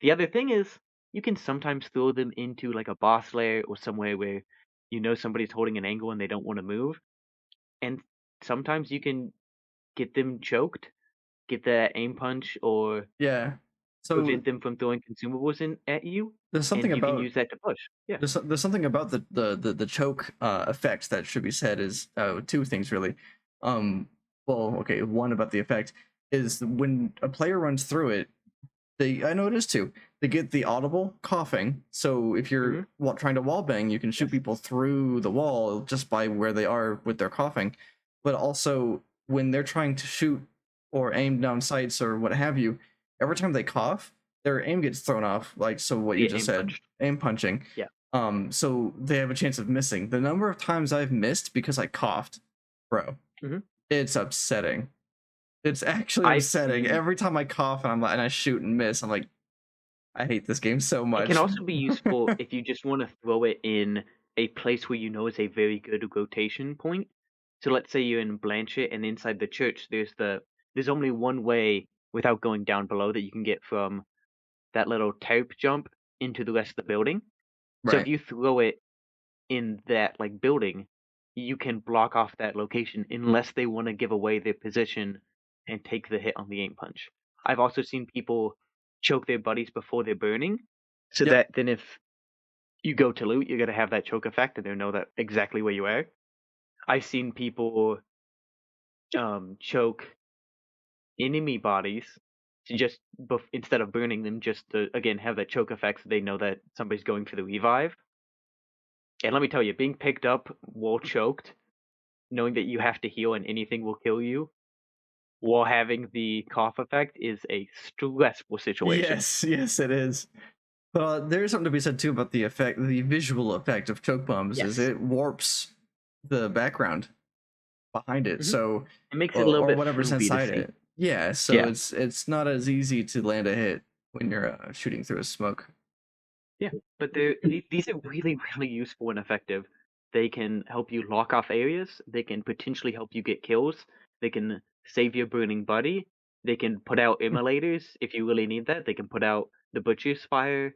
The other thing is, you can sometimes throw them into like a boss lair or somewhere where somebody's holding an angle and they don't want to move, and sometimes you can get them choked, get that aim punch, or Yeah. So prevent them from throwing consumables in at you, there's something and you can about use that to push. Yeah. there's something about the choke effect that should be said is two things really. Um well, okay, one about the effect is when a player runs through it, I know it is too. They get the audible coughing. So if you're Hmm. trying to wall bang, you can shoot Yes. people through the wall just by where they are with their coughing. But also when they're trying to shoot or aim down sights or what have you, every time they cough, their aim gets thrown off. Like so, what They you get just aim said, punched. aim punching. Yeah. So they have a chance of missing. The number of times I've missed because I coughed, bro, Hmm. it's upsetting. It's actually I've upsetting. seen Every time I cough and I shoot and miss, I'm like, I hate this game so it can much. also be useful if you just want to throw it in a place where you know is a very good rotation point. So let's say you're in Blanchett and inside the church, there's only one way without going down below that you can get from that little taupe jump into the rest of the building. So if Right. you throw it in that like building, you can block off that location unless they want to give away their position and take the hit on the aim punch. I've also seen people choke their buddies before they're burning, so Yep. that then if you go to loot, you're gonna have that choke effect and they'll know that exactly where you are. I've seen people choke enemy bodies to just instead of burning them, just to again have that choke effect, so they know that somebody's going for the revive. And let me tell you, being picked up while choked, knowing that you have to heal and anything will kill you, while having the cough effect is a stressful situation. Yes, it is. But there's something to be said too about the effect, the visual effect of choke bombs, is Yes. it warps the background behind it, Hmm. so It makes it a little or bit whatever's floopy to inside see. it. Yeah, so Yeah. it's not as easy to land a hit when you're shooting through a smoke. Yeah, but these are really, really useful and effective. They can help you lock off areas. They can potentially help you get kills. They can save your burning buddy. They can put out immolators if you really need that. They can put out the butcher's fire.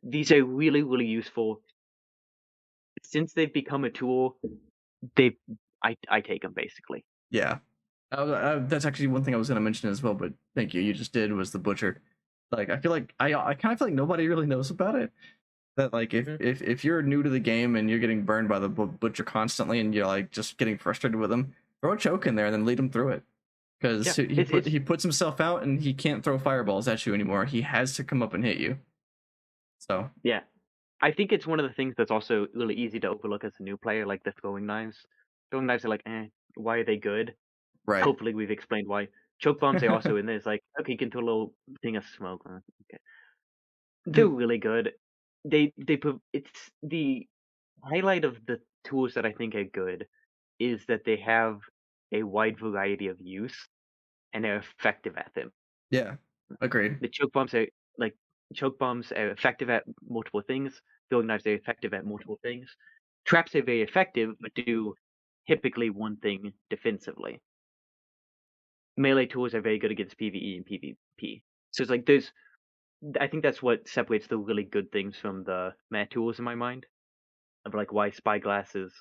These are really, really useful. Since they've become a tool, they I take them basically. Yeah, that's actually one thing I was going to mention as well. But thank you, you just did was the butcher. Like I feel like I kind of feel like nobody really knows about it. That like Hmm. if you're new to the game and you're getting burned by the butcher constantly and you're like just getting frustrated with him, throw a choke in there and then lead him through it. Because Yeah, it's he puts himself out and he can't throw fireballs at you anymore. He has to come up and hit you. So yeah. I think it's one of the things that's also really easy to overlook as a new player, like the throwing knives. Throwing knives are like, why are they good? right, Hopefully we've explained why. Choke bombs are also in there. It's like, okay, you can throw a little thing of smoke. Okay. They're really good. It's the highlight of the tools that I think are good is that they have a wide variety of use and they're effective at them. yeah, agreed. The like choke bombs are effective at multiple things. Throwing knives are effective at multiple things. Traps are very effective, but do typically one thing defensively. Melee tools are very good against PvE and PvP. So it's like I think that's what separates the really good things from the meh tools in my mind. Of like why spyglass is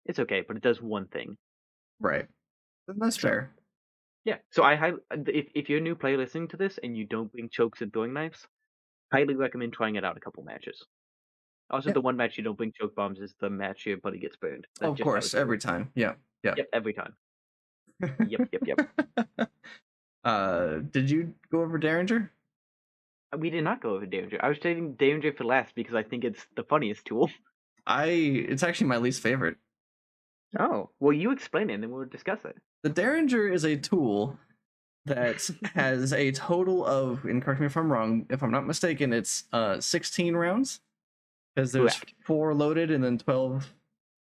it's okay, but it does one thing. Right, that's So fair. yeah. So if you're a new player listening to this and you don't bring chokes and throwing knives, highly recommend trying it out a couple matches. Also, Yeah, the one match you don't bring choke bombs is the match your buddy gets burned. That's of just how it course, every goes. time. Yeah, yeah. Yep, every time. Yep. Did you go over Derringer? We did not go over Danger. I was saving Danger for last because I think it's the funniest tool. It's actually my least favorite. Oh, well, you explain it and then we'll discuss it. The Derringer is a tool that has a total of, and correct me if I'm wrong, if I'm not mistaken, it's 16 rounds because there's Correct. 4 loaded and then 12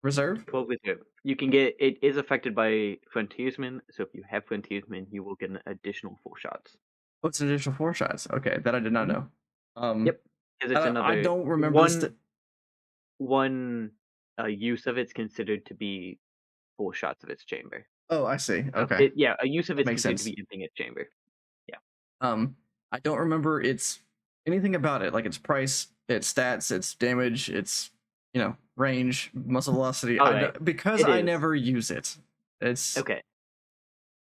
reserve. 12 with it. You can get it is affected by frontiersmen, so if you have frontiersmen, you will get an additional 4 shots. Oh, it's an additional 4 shots. Okay, that I did not Hmm. know. Um, Yep, because it's I another don't remember this. one use of it's considered to be 4 shots of its chamber. Oh, I see. So Okay, a use of that it's makes considered to sense. be emptying its chamber. Yeah. I don't remember its anything about it, like its price, its stats, its damage, its range, muzzle velocity. All right. Because It I is never use it. It's okay. It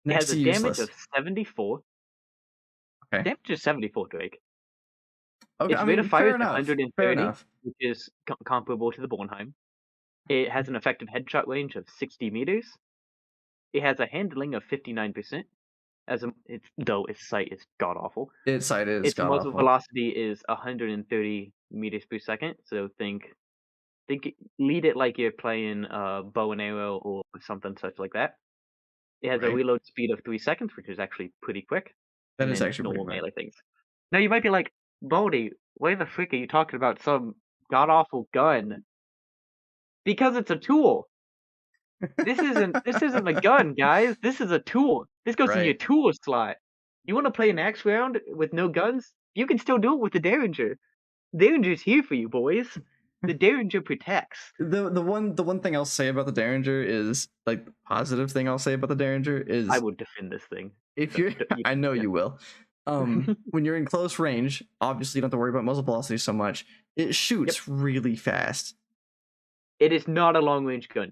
next has to a damage useless. of 74. Okay. Damage is 74, Drake. Okay. Its I rate of mean, fire fair is enough. Fair 130, enough. which is comparable to the Bornheim. It has an effective headshot range of 60 meters. It has a handling of 59%. Though its sight is god awful. Its side is Its god muzzle awful. velocity is 130 meters per second. So lead it like you're playing bow and arrow or something such like that. It has a Right. reload speed of 3 seconds, which is actually pretty quick, That and is then actually pretty normal quick. melee things. Now you might be like, Baldy, why the frick are you talking about some god awful gun? Because it's a tool. This isn't a gun, guys. This is a tool. This goes in your Right. tool slot. You want to play an axe round with no guns? You can still do it with the Derringer. Derringer's here for you, boys. The Derringer protects. The one thing I'll say about the Derringer is like the positive thing I'll say about the Derringer I is would defend this thing. if you're I know Yeah. you will. When you're in close range, obviously you don't have to worry about muzzle velocity so much. It Yep. shoots really fast. It is not a long range gun.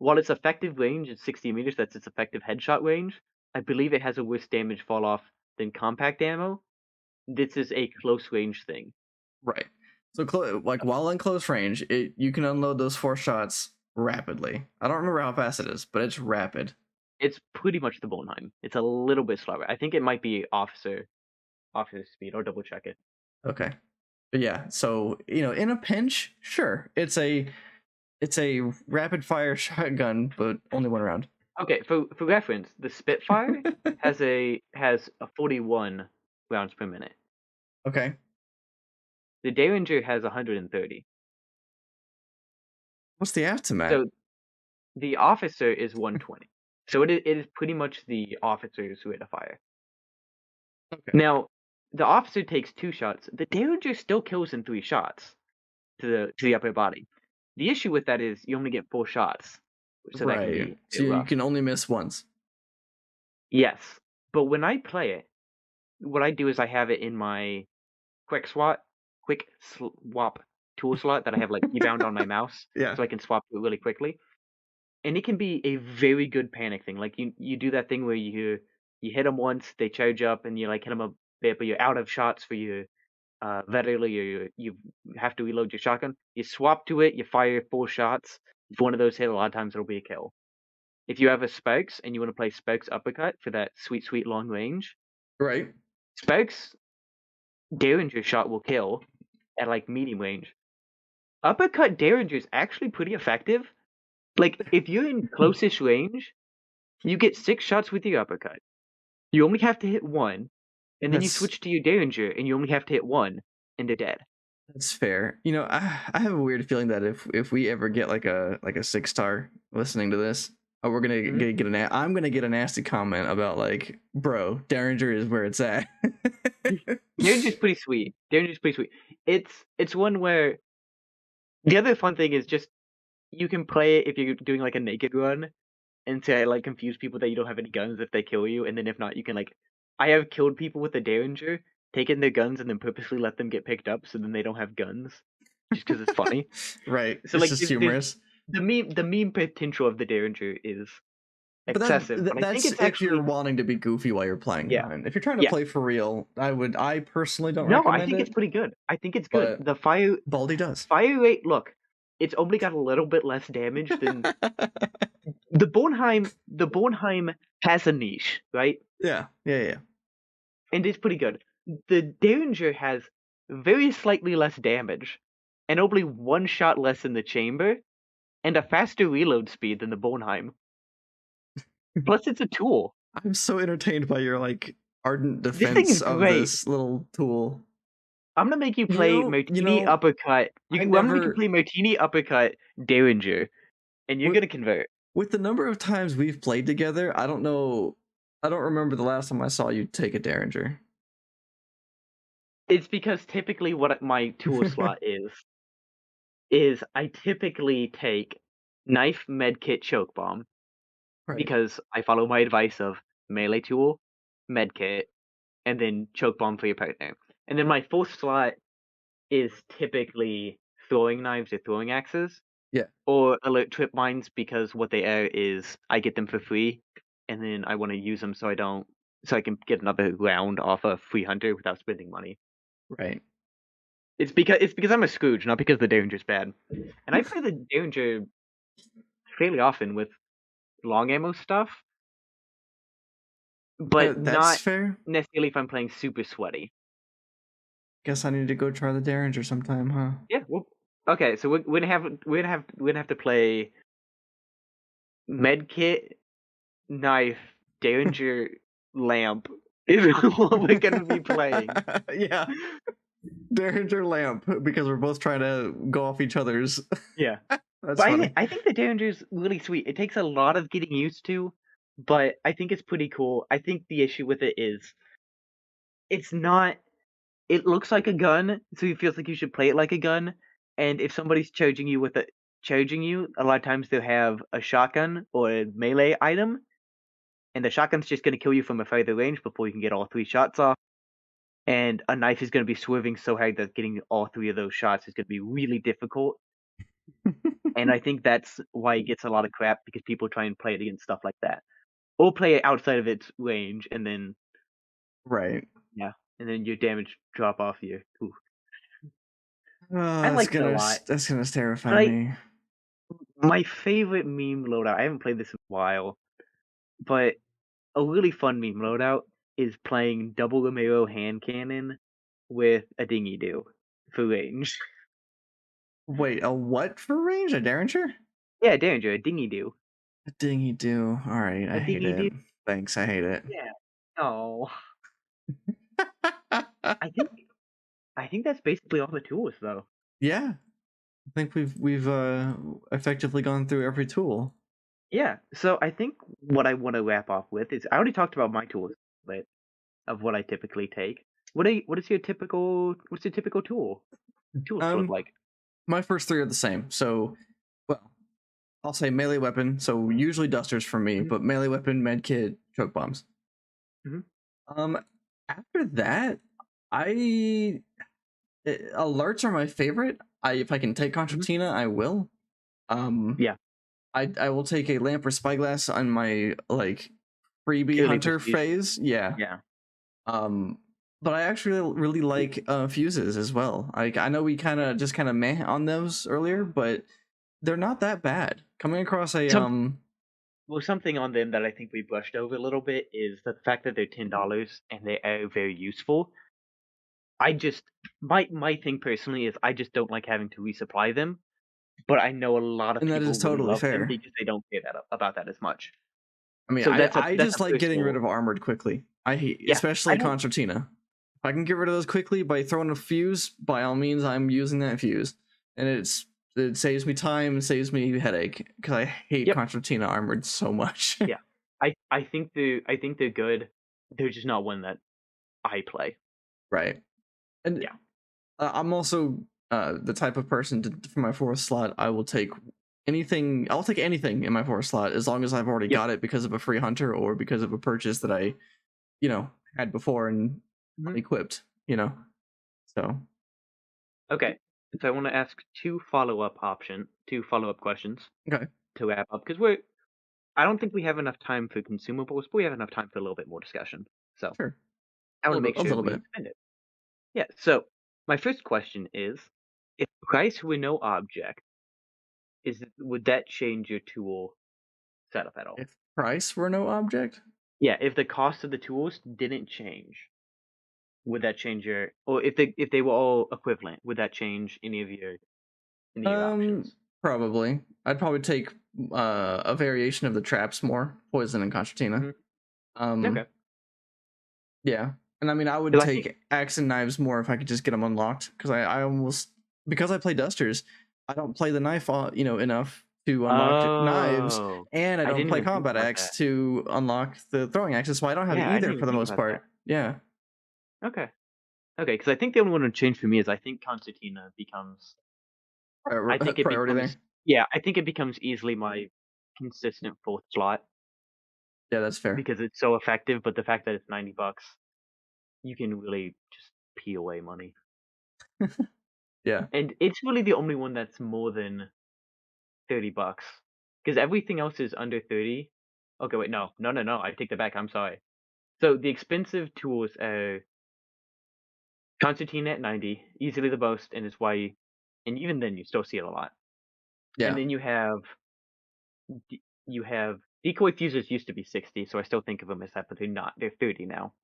While its effective range is 60 meters, that's its effective headshot range. I believe it has a worse damage fall off than compact ammo. This is a close range thing. Right. So like while in close range, you can unload those 4 shots rapidly. I don't remember how fast it is, but it's rapid. It's pretty much the Bornheim. It's a little bit slower. I think it might be officer speed, or double check it. Okay. But yeah, so in a pinch, sure, it's a rapid fire shotgun, but only one round. Okay, for reference, the Spitfire has a 41 rounds per minute. Okay. The Derringer has 130. What's the aftermath? So the officer is 120. So it is pretty much the officer's rate of fire. Okay. Now, the officer takes 2 shots. The Derringer still kills in 3 shots to the upper body. The issue with that is you only get 4 shots, so that can be Right. a So bit you rough. can only miss once. Yes, but when I play it, what I do is I have it in my quick swap tool slot that I have like keybound on my mouse, Yeah. so I can swap it really quickly. And it can be a very good panic thing. Like you do that thing where you hit them once, they charge up, and you like hit them a bit, but you're out of shots for your vertically, or you have to reload your shotgun. You swap to it, you fire 4 shots. If one of those hit, a lot of times it'll be a kill. If you have a Spokes and you want to play Spokes uppercut for that sweet long range, Right. Spokes Derringer shot will kill at like medium range. Uppercut Derringer is actually pretty effective. Like if you're in closest range, you get 6 shots with your uppercut. You only have to hit 1, and then you That's switch to your Derringer, and you only have to hit 1, and they're dead. that's fair. I have a weird feeling that if we ever get like a 6-star listening to this, we're gonna Mhm. I'm gonna get a nasty comment about like, bro, Derringer is where it's at. Derringer's pretty sweet. Derringer's pretty sweet. It's one where the other fun thing is just you can play it if you're doing like a naked run, and to like confuse people that you don't have any guns if they kill you, and then if not, you can like. I have killed people with the Derringer, taken their guns, and then purposely let them get picked up, so then they don't have guns, just because it's funny. Right. So It's like, just there's humorous. the meme potential of the Derringer is But excessive, but I think that's it's if you're actually wanting to be goofy while you're playing. yeah, If you're trying to yeah. play for real, I personally don't No, I recommend think it's it, pretty good. I think it's good. but The Baldy does. fire rate, look, it's only got a little bit less damage than the Bornheim. The Bornheim has a niche, right? Yeah. Yeah, yeah. And it's pretty good. The Derringer has very slightly less damage, and only 1 shot less in the chamber, and a faster reload speed than the Bornheim. Plus, it's a tool. I'm so entertained by your like ardent This thing defense is of great. this little tool. I'm gonna make you You play know, you Martini know, Uppercut. I I'm gonna make you never play Martini Uppercut Derringer, and you're with gonna convert. with the number of times we've played together, I don't know. I don't remember the last time I saw you take a Derringer. It's because typically what my tool slot is I typically take knife, medkit, choke bomb, Right. because I follow my advice of melee tool, medkit, and then choke bomb for your partner. And then my fourth slot is typically throwing knives or throwing axes, Yeah. or alert trip mines, because what they are is I get them for free, and then I want to use them so I can get another round off a free hunter without spending money. Right. It's because I'm a Scrooge, not because the Derringer's bad. And I play the Derringer fairly often with long ammo stuff, but That's not fair. necessarily if I'm playing super sweaty. Guess I need to go try the Derringer sometime, huh? Yeah, well, okay, so we're gonna have to play medkit, knife, Derringer, lamp is what we're gonna be playing. Yeah. Derringer lamp because we're both trying to go off each other's. Yeah. That's But funny. I think the Derringer's really sweet. It takes a lot of getting used to, but I think it's pretty cool. I think the issue with it is it's not. It looks like a gun, so it feels like you should play it like a gun. And if somebody's charging you, a lot of times they'll have a shotgun or a melee item, and the shotgun's just going to kill you from a further range before you can get all 3 shots off. And a knife is going to be swerving so hard that getting all 3 of those shots is going to be really difficult. And I think that's why it gets a lot of crap, because people try and play it against stuff like that, or play it outside of its range, and then Right. yeah, and then your damage drop off you. Ooh. Oh, I like it a lot, that's gonna but terrify me. my favorite meme loadout. I haven't played this in a while, But a really fun meme loadout is playing double Romero hand cannon with a dinghy do for range. Wait, a what for range? A Derringer? Yeah, Derringer, a dinghy do. A dingy do. All right, I A hate dinghy it. do. Thanks, I hate it. Yeah. Oh, I think I think that's basically all the tools though. Yeah, I think we've effectively gone through every tool. Yeah. So I think what I want to wrap off with is I already talked about my tools, but of what I typically take. What is your typical what's your typical tools look Um, like? my first three are the same. So, well, I'll say melee weapon. So usually dusters for me, Mhm, but melee weapon, medkit, choke bombs. mhm, Um, after that, I alerts are my favorite. If I can take mhm. concertina, I will. Um, Yeah, I will take a lamp or spyglass on my like freebie purely hunter prestige. phase. Yeah. Yeah. Um, but I actually really like fuses as well. Like I know we kind of meh on those earlier, but they're not that bad. Coming across a Some well, something on them that I think we brushed over a little bit is the fact that they're $10 and they are very useful. I just my thing personally is I just don't like having to resupply them, but I know a lot of and that is people really totally love them fair. because they don't care about that as much. I mean, So I that's just a like getting rid personal. of armored quickly. I hate, Yeah, I especially don't. concertina. If I can get rid of those quickly by throwing a fuse, by all means, I'm using that fuse, and it saves me time, saves me headache because I hate Yep. concertina armored so much. Yeah. I think they're good. They're just not one that I play. Right, and Yeah. I'm also the type of person for my fourth slot. I will take anything. I'll take anything in my fourth slot as long as I've already Yep. got it because of a free hunter or because of a purchase that I, you know, had before and Mhm. equipped. You know, so Okay. So I want to ask two follow up questions okay, to wrap up because I don't think we have enough time for consumables, but we have enough time for a little bit more discussion. So sure, I want to make a sure little we bit. spend it. Yeah. So my first question is, if price were no object, would that change your tool setup at all? If price were no object, Yeah. If the cost of the tools didn't change, would that change your, or if they were all equivalent, would that change any of your um, options? probably I'd probably take a variation of the traps more, poison and concertina. Hmm. Um, Okay. yeah, and I mean I would Because I think. take axe and knives more if I could just get them unlocked because I almost because I play dusters, I don't play the knife enough to unlock knives, Oh, and I I don't didn't play even think combat about that. axe to unlock the throwing axes, so I don't have Yeah, I either didn't for even the think most about that. part. Yeah, Okay. Okay, because I think the only one to change for me is I think Concertina becomes. I think it priority becomes. there. Yeah, I think it becomes easily my consistent fourth slot Yeah, that's fair. because it's so effective. But the fact that it's $90, you can really just pee away money, Yeah. and it's really the only one that's more than $30 because everything else is under 30. Okay, wait, no. I take that back. I'm sorry. So the expensive tools are Concertina at 90, easily the most, and it's why. And even then, you still see it a lot. And Yeah. then you have decoy fuses used to be 60, so I still think of them as that, but they're not. They're 30 now.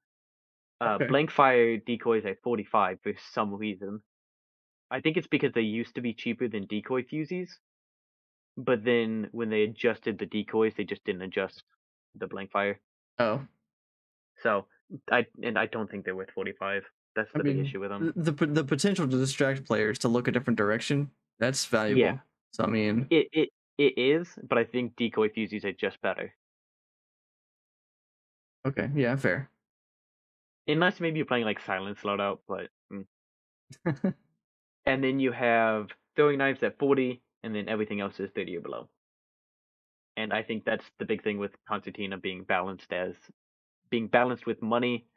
Okay. Blank fire decoys at 45 for some reason. I think it's because they used to be cheaper than decoy fuses, but then when they adjusted the decoys, they just didn't adjust the blank fire. Oh, So I don't think they're worth 45. That's I the big mean, issue with them. the potential to distract players to look a different direction, that's Yeah, valuable. So I mean, it is, but I think decoy fuses are just better. okay, yeah, fair. Unless maybe you're playing like Silence Loadout, but and then you have throwing knives at 40, and then everything else is 30 or below. And I think that's the big thing with Concertina being balanced with money,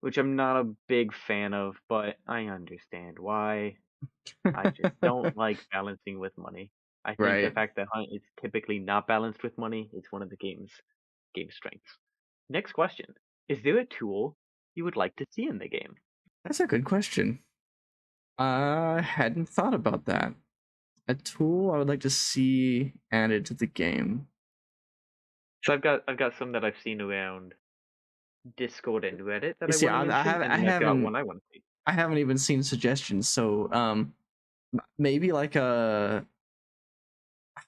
which I'm not a big fan of, but I understand why. I just don't like balancing with money. I think the Right. fact that Hunt is typically not balanced with money is one of the game strengths. Next question. Is there a tool you would like to see in the game? That's a good question. I hadn't thought about that. A tool I would like to see added to the game. So I've got some that I've seen around Discord and Reddit that You I see, want to mention, and then I've got one I want to see. I haven't even seen suggestions. So maybe like a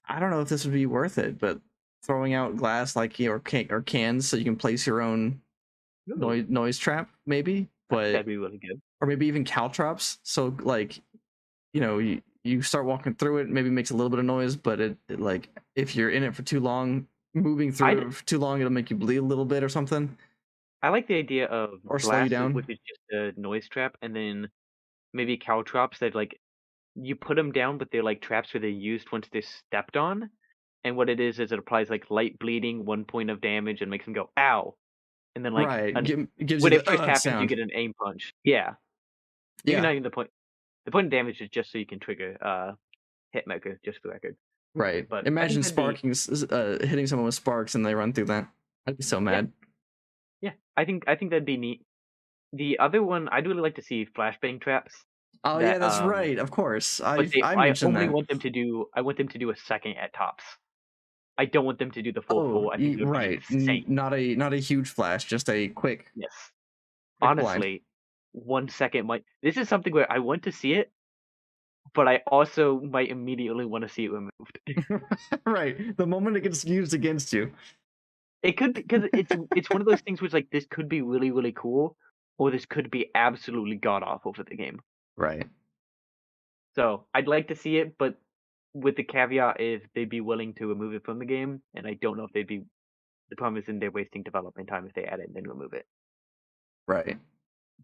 I don't know if this would be worth it, but throwing out glass like or cans so you can place your own Ooh, noise trap maybe, I think but that'd be really good. or maybe even caltrops. So like you start walking through it, maybe makes a little bit of noise, but it like if you're in it for too long, moving through I it for too long, it'll make you bleed a little bit or something, I like the idea of or slow you glass, down. which is just a noise trap, and then maybe caltrops that like you put them down, but they're like traps where they're used once they're stepped on. And what it is it applies like light bleeding, 1 point of damage, and makes them go ow. And then like Right, it gives you when it the first happens, you sound. get an aim punch. Yeah, maybe Yeah, not even the point. The point of damage is just so you can trigger hitmaker, just for the record. right. But I think Imagine that'd be hitting someone with sparks and they run through that. I'd be so yeah, mad. yeah. I think that'd be neat. The other one I'd really like to see flashbang traps Oh yeah, that that's right. Of course, but I I mentioned only that. want them to do I want them to do a second at tops. I don't want them to do the full Oh, pull. I think it would be right. insane. Not a huge flash, just a Yes. quick blind. Honestly, 1 second might. This is something where I want to see it, but I also might immediately want to see it removed. Right. The moment it gets used against you. It could be because it's one of those things where it's like this could be really really cool, or this could be absolutely god awful for the game. Right. So I'd like to see it, but with the caveat if they'd be willing to remove it from the game, and I don't know if they'd be. The problem is in they're wasting development time if they add it and then remove it. Right.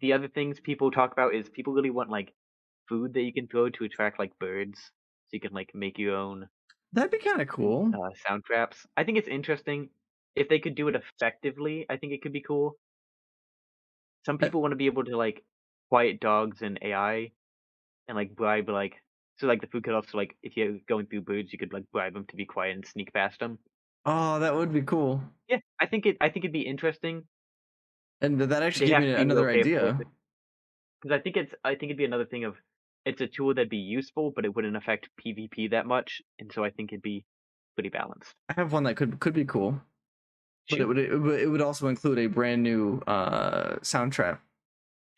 The other things people talk about is people really want like food that you can throw to attract like birds, so you can like make your own That'd be kind of cool. sound traps. I think it's interesting. If they could do it effectively, I think it could be cool. Some Uh, people want to be able to like quiet dogs and AI and like bribe like so like the food could also like if you're going through birds, you could like bribe them to be quiet and sneak past them. Oh, that would be cool. Yeah, I think it'd be interesting. And that actually They gave have me to be real another careful with idea. it because I think it'd be another thing of it's a tool that'd be useful, but it wouldn't affect PvP that much, and so I think it'd be pretty balanced. I have one that could be cool, but Shoot. it would also include a brand new sound trap.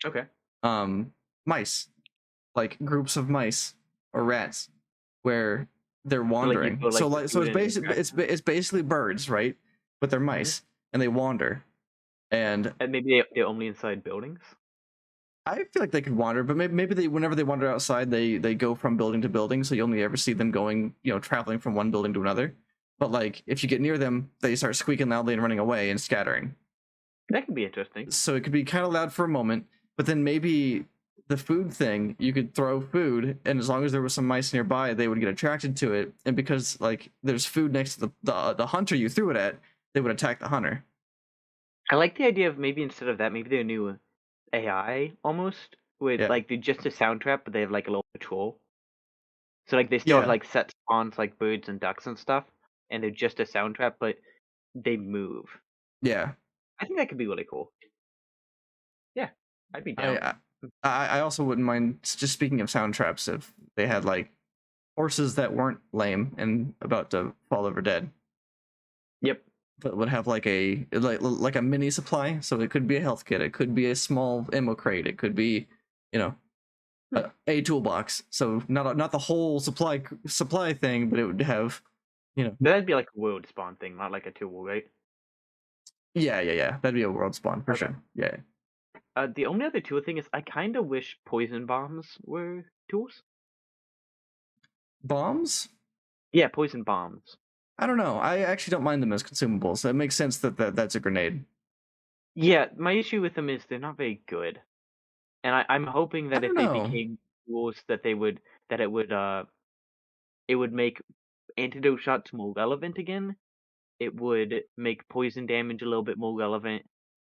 Okay. Mice, like groups of mice or rats, where they're So like you wandering. put like the So food in and track them. it's basically birds, right? But they're Mhm. mice and they wander. And And maybe they're only inside buildings. I feel like they could wander, but maybe they whenever they wander outside, they go from building to building, so you only ever see them going, traveling from one building to another. But like if you get near them, they start squeaking loudly and running away and scattering. That could be interesting. So it could be kind of loud for a moment, but then maybe the food thing, you could throw food, and as long as there was some mice nearby, they would get attracted to it. And because like there's food next to the hunter you threw it at, they would attack the hunter. I like the idea of maybe instead of that, maybe they're new AI almost with Yeah, like they're just a sound trap, but they have like a little patrol. So like they still have yeah, like set spawns like birds and ducks and stuff, and they're just a sound trap, but they move. yeah. I think that could be really cool. Yeah, I'd be I down. I, I also wouldn't mind just speaking of sound traps if they had like horses that weren't lame and about to fall over dead, Yep. but would have like a mini supply. So it could be a health kit, it could be a small ammo crate, it could be, you know, Hmm. a toolbox. So not the whole supply thing, but it would have, That'd be like a world spawn thing, not like a tool, right? yeah. That'd be a world spawn for Okay. sure. Yeah, The only other tool thing is I kind of wish poison bombs were tools. bombs. Yeah, poison bombs. I don't know. I actually don't mind them as consumables. It makes sense that's a grenade. Yeah, my issue with them is they're not very good. And I'm hoping I that don't if they know. became tools that that it would make antidote shots more relevant again. It would make poison damage a little bit more relevant,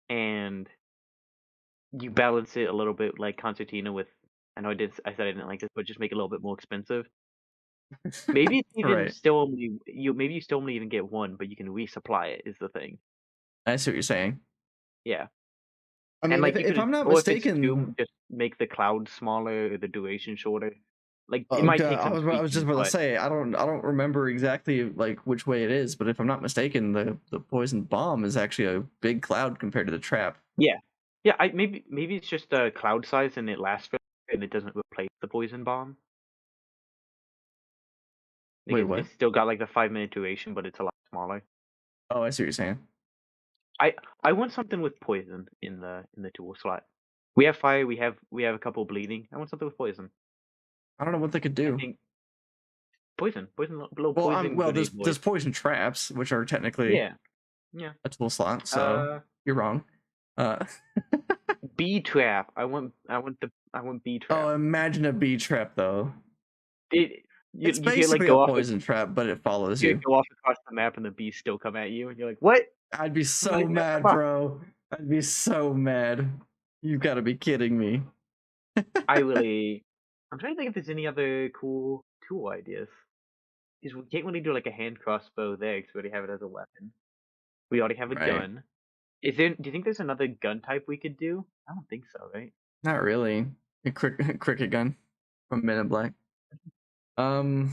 and you balance it a little bit like Concertina with. I said I didn't like this, but just make it a little bit more expensive. Maybe it's even Right. still only maybe you still only even get one, but you can resupply it. Is the thing. I see what you're saying. Yeah, I and mean, like you if could, I'm not or if it's two, mistaken, just make the cloud smaller or the duration shorter. Like it might Okay, take some I was just tweaking, about to but say I don't remember exactly like which way it is, but if I'm not mistaken, the poison bomb is actually a big cloud compared to the trap. yeah, yeah. I maybe it's just the cloud size and it lasts for and it doesn't replace the poison bomb. Like Wait, what? it's still got like the 5 minute duration, but it's a lot smaller. Oh, I see what you're saying. I I want something with poison in the tool slot. We have fire. We have a couple bleeding. I want something with poison. I don't know what they could I do. think poison, little Well, poison grenade there's boys. poison traps, which are technically Yeah, yeah. a tool slot, so Uh, you're wrong. Uh, bee trap. I want bee oh, trap. imagine a bee trap though. It It's you can like basically a poison trap, but it follows you you. go off across the map and the bees still come at you and you're like, what? I'd be so mad, bro. I'd be so mad. You've got to be kidding me. I really. I'm trying to think if there's any other cool tool ideas. Because we can't really do like a hand crossbow there because we already have it as a weapon. We already have a Right. gun. Is there? Do you think there's another gun type we could do? I don't think so, right? Not really. A cricket gun from Men in Black. Um,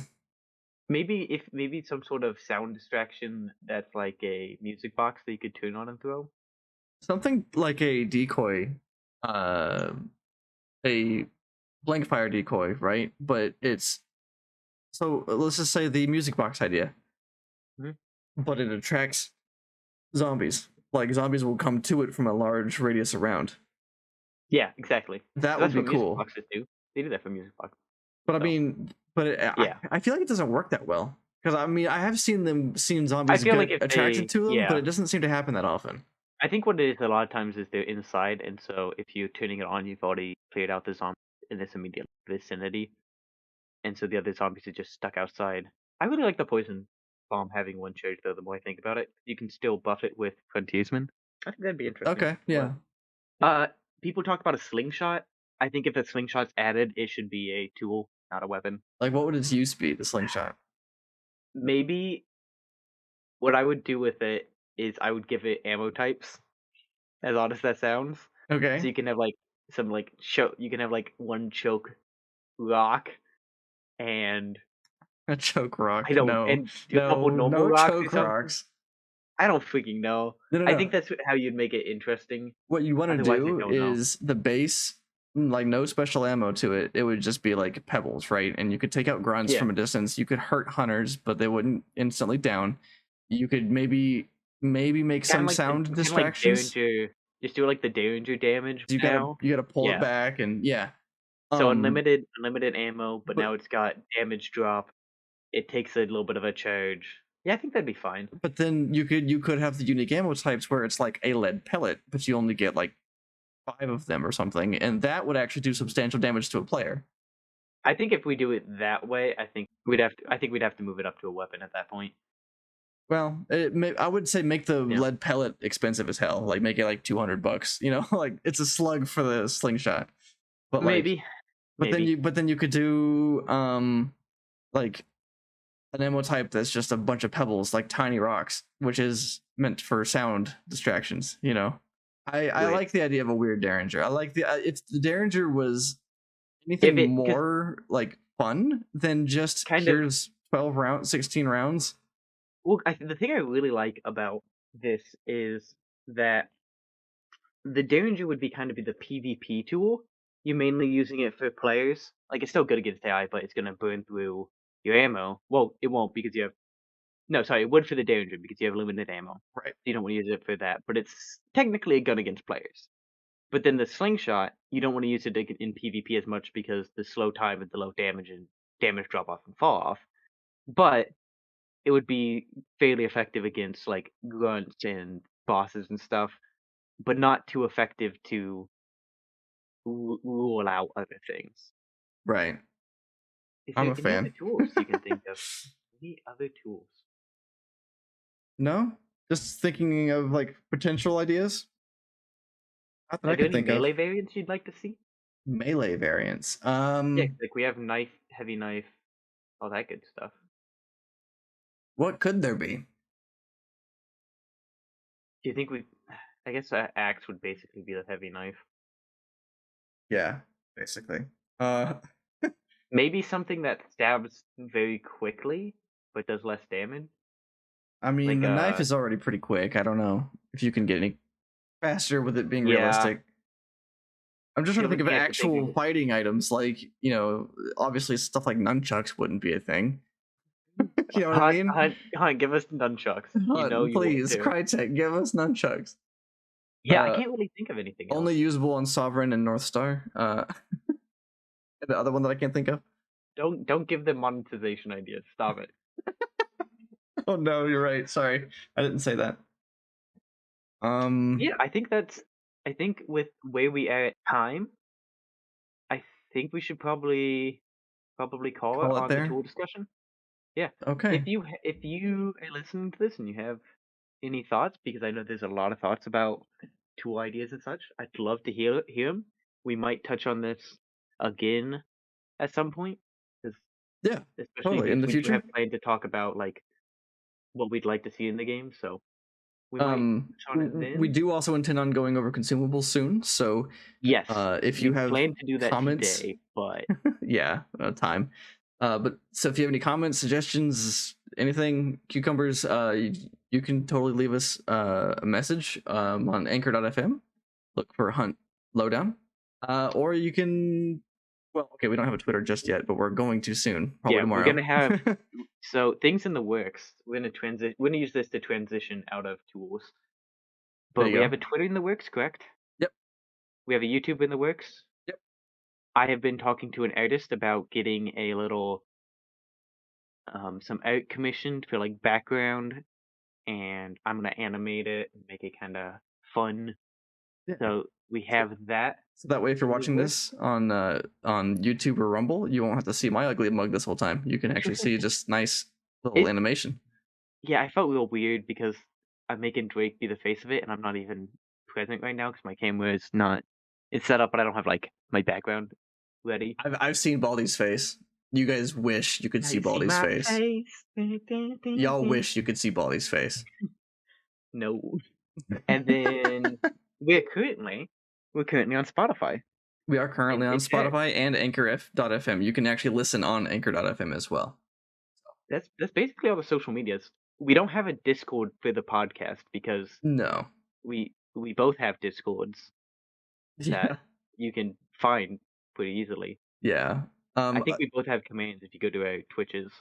Maybe some sort of sound distraction that's like a music box that you could turn on and throw. something like a decoy, uh, a blank fire decoy, right? But it's so let's just say the music box idea, Mhm. but it attracts zombies. Like zombies will come to it from a large radius around. Yeah, exactly. That would That's be what music cool. boxes do. They do that for music boxes. But I So mean, but yeah, I feel like it doesn't work that well because I mean I have seen I zombies feel like get if attracted they to them, but yeah, it doesn't seem to happen that often. I think what it is a lot of times is they're inside, and so if you're turning it on, you've already cleared out the zombies in this immediate vicinity, and so the other zombies are just stuck outside. I really like the poison bomb having one charge though. The more I think about it, you can still buff it with frontiersman. I think that'd be interesting. Okay, But yeah. people talk about a slingshot. I think if a slingshot's added, it should be a tool, not a weapon. Like what would its use be? The slingshot. Maybe what I would do with it is I would give it ammo types, as odd as that sounds. So Okay, you can have like some like choke. You can have like one choke rock and a choke rock. I don't No, and do a couple normal no rocks or choke something. rocks. I don't freaking know. No, no, I no. think that's how you'd make it interesting. What you want to Otherwise, I do don't know. is the base, like no special ammo to it. It would just be like pebbles, right? And you could take out grunts Yeah, from a distance. You could hurt hunters, but they wouldn't instantly down. You could maybe make kind of some like the sound kind of like distractions. Derringer. Just do like the Derringer damage now. You gotta pull it Yeah. back and yeah. So Um, unlimited ammo, but but now it's got damage drop. It takes a little bit of a charge. Yeah, I think that'd be fine. but then you could have the unique ammo types where it's like a lead pellet, but you only get like 5 of them or something, and that would actually do substantial damage to a player. I think if we do it that way, I think we'd have to move it up to a weapon at that point. Well, I would say make the Yeah. lead pellet expensive as hell. Like make it like $200. You know, like it's a slug for the slingshot. But like, Maybe. Maybe. but then you could do like an ammo type that's just a bunch of pebbles, like tiny rocks, which is meant for sound distractions. You know, I Right. like the idea of a weird derringer. I like the if the derringer was If anything it because more like fun than just kind of here's 12 rounds, 16 rounds. well, the thing I really like about this is that the Derringer would be kind of be the PvP tool. You're mainly using it for players. Like it's still good against AI, but it's gonna burn through your ammo. Well, it won't because you have no, sorry, it would for the Derringer because you have limited ammo. Right. You don't want to use it for that, but it's technically a gun against players. But then the slingshot, you don't want to use it in PvP as much because the slow time and the low damage and damage drop off and fall off. But it would be fairly effective against like grunts and bosses and stuff, but not too effective to rule out other things. Right. Is I'm there a any other fan. tools you can think of? Any other tools? No, just thinking of like potential ideas. Not that Are I there could any think of. melee variants you'd like to see? Melee variants. Yeah, like we have knife, heavy knife, all that good stuff. What could there be? Do you think we? I guess axe would basically be the heavy knife. Yeah, basically. Uh, Maybe something that stabs very quickly, but does less damage. I mean, Like the knife is already pretty quick. I don't know if you can get any faster with it being yeah. realistic. I'm just The trying to only think of thing I can think actual of fighting items, like, obviously stuff like nunchucks wouldn't be a thing. You know what I Hunt, mean? Hunt, Hunt, give us nunchucks. You know Hunt, you want please, to. Crytek, give us nunchucks. Yeah, I Uh, can't really think of anything else. Only usable on Sovereign and North Star. The other one that I can't think of. Don't give them monetization ideas. Stop it. Oh no, you're right. Sorry, I didn't say that. Um, Yeah, I think with where we are at time, I think we should probably call it call it on the there. tool discussion. Yeah. Okay. If you are listening to this and you have any thoughts, because I know there's a lot of thoughts about tool ideas and such, I'd love to hear them. We might touch on this again at some point, 'cause Yeah, especially totally. because In the we do have future. planned to talk about like what we'd like to see in the game. So we might touch on it We then. do also intend on going over consumables soon. So, Yes, if you we have plan to do that comments, today, but yeah, time. But so if you have any comments, suggestions, anything, cucumbers, you can totally leave us a message on anchor.fm. Look for Hunt Lowdown. Or you can, well, okay, we don't have a Twitter just yet, but we're going to soon, probably yeah, we're tomorrow. gonna have so things in the works. We're gonna use this to transition out of tools. There But you we go. have a Twitter in the works, correct? Yep. We have a YouTube in the works. Yep. I have been talking to an artist about getting a little some art commissioned for like background, and I'm gonna animate it and make it kind of fun. Yeah. So we So, have that so that way, if you're in the watching works. this on YouTube or Rumble, you won't have to see my ugly mug this whole time. You can actually see just nice little It animation. yeah, I felt real weird because I'm making Drake be the face of it, and I'm not even present right now because my camera is not. It's set up, but I don't have like my background ready. I've seen Baldy's face. You guys wish you could Now see you see Baldy's my face. face. Y'all wish you could see Baldy's face. No. And then we're currently we're currently on Spotify. We are And currently on it checks. Spotify and Anchor.fm. You can actually listen on Anchor.fm as well. That's basically all the social medias. We don't have a Discord for the podcast because No. we both have Discords that Yeah. you can find pretty easily. Yeah. I think we both have commands if you go to our Twitches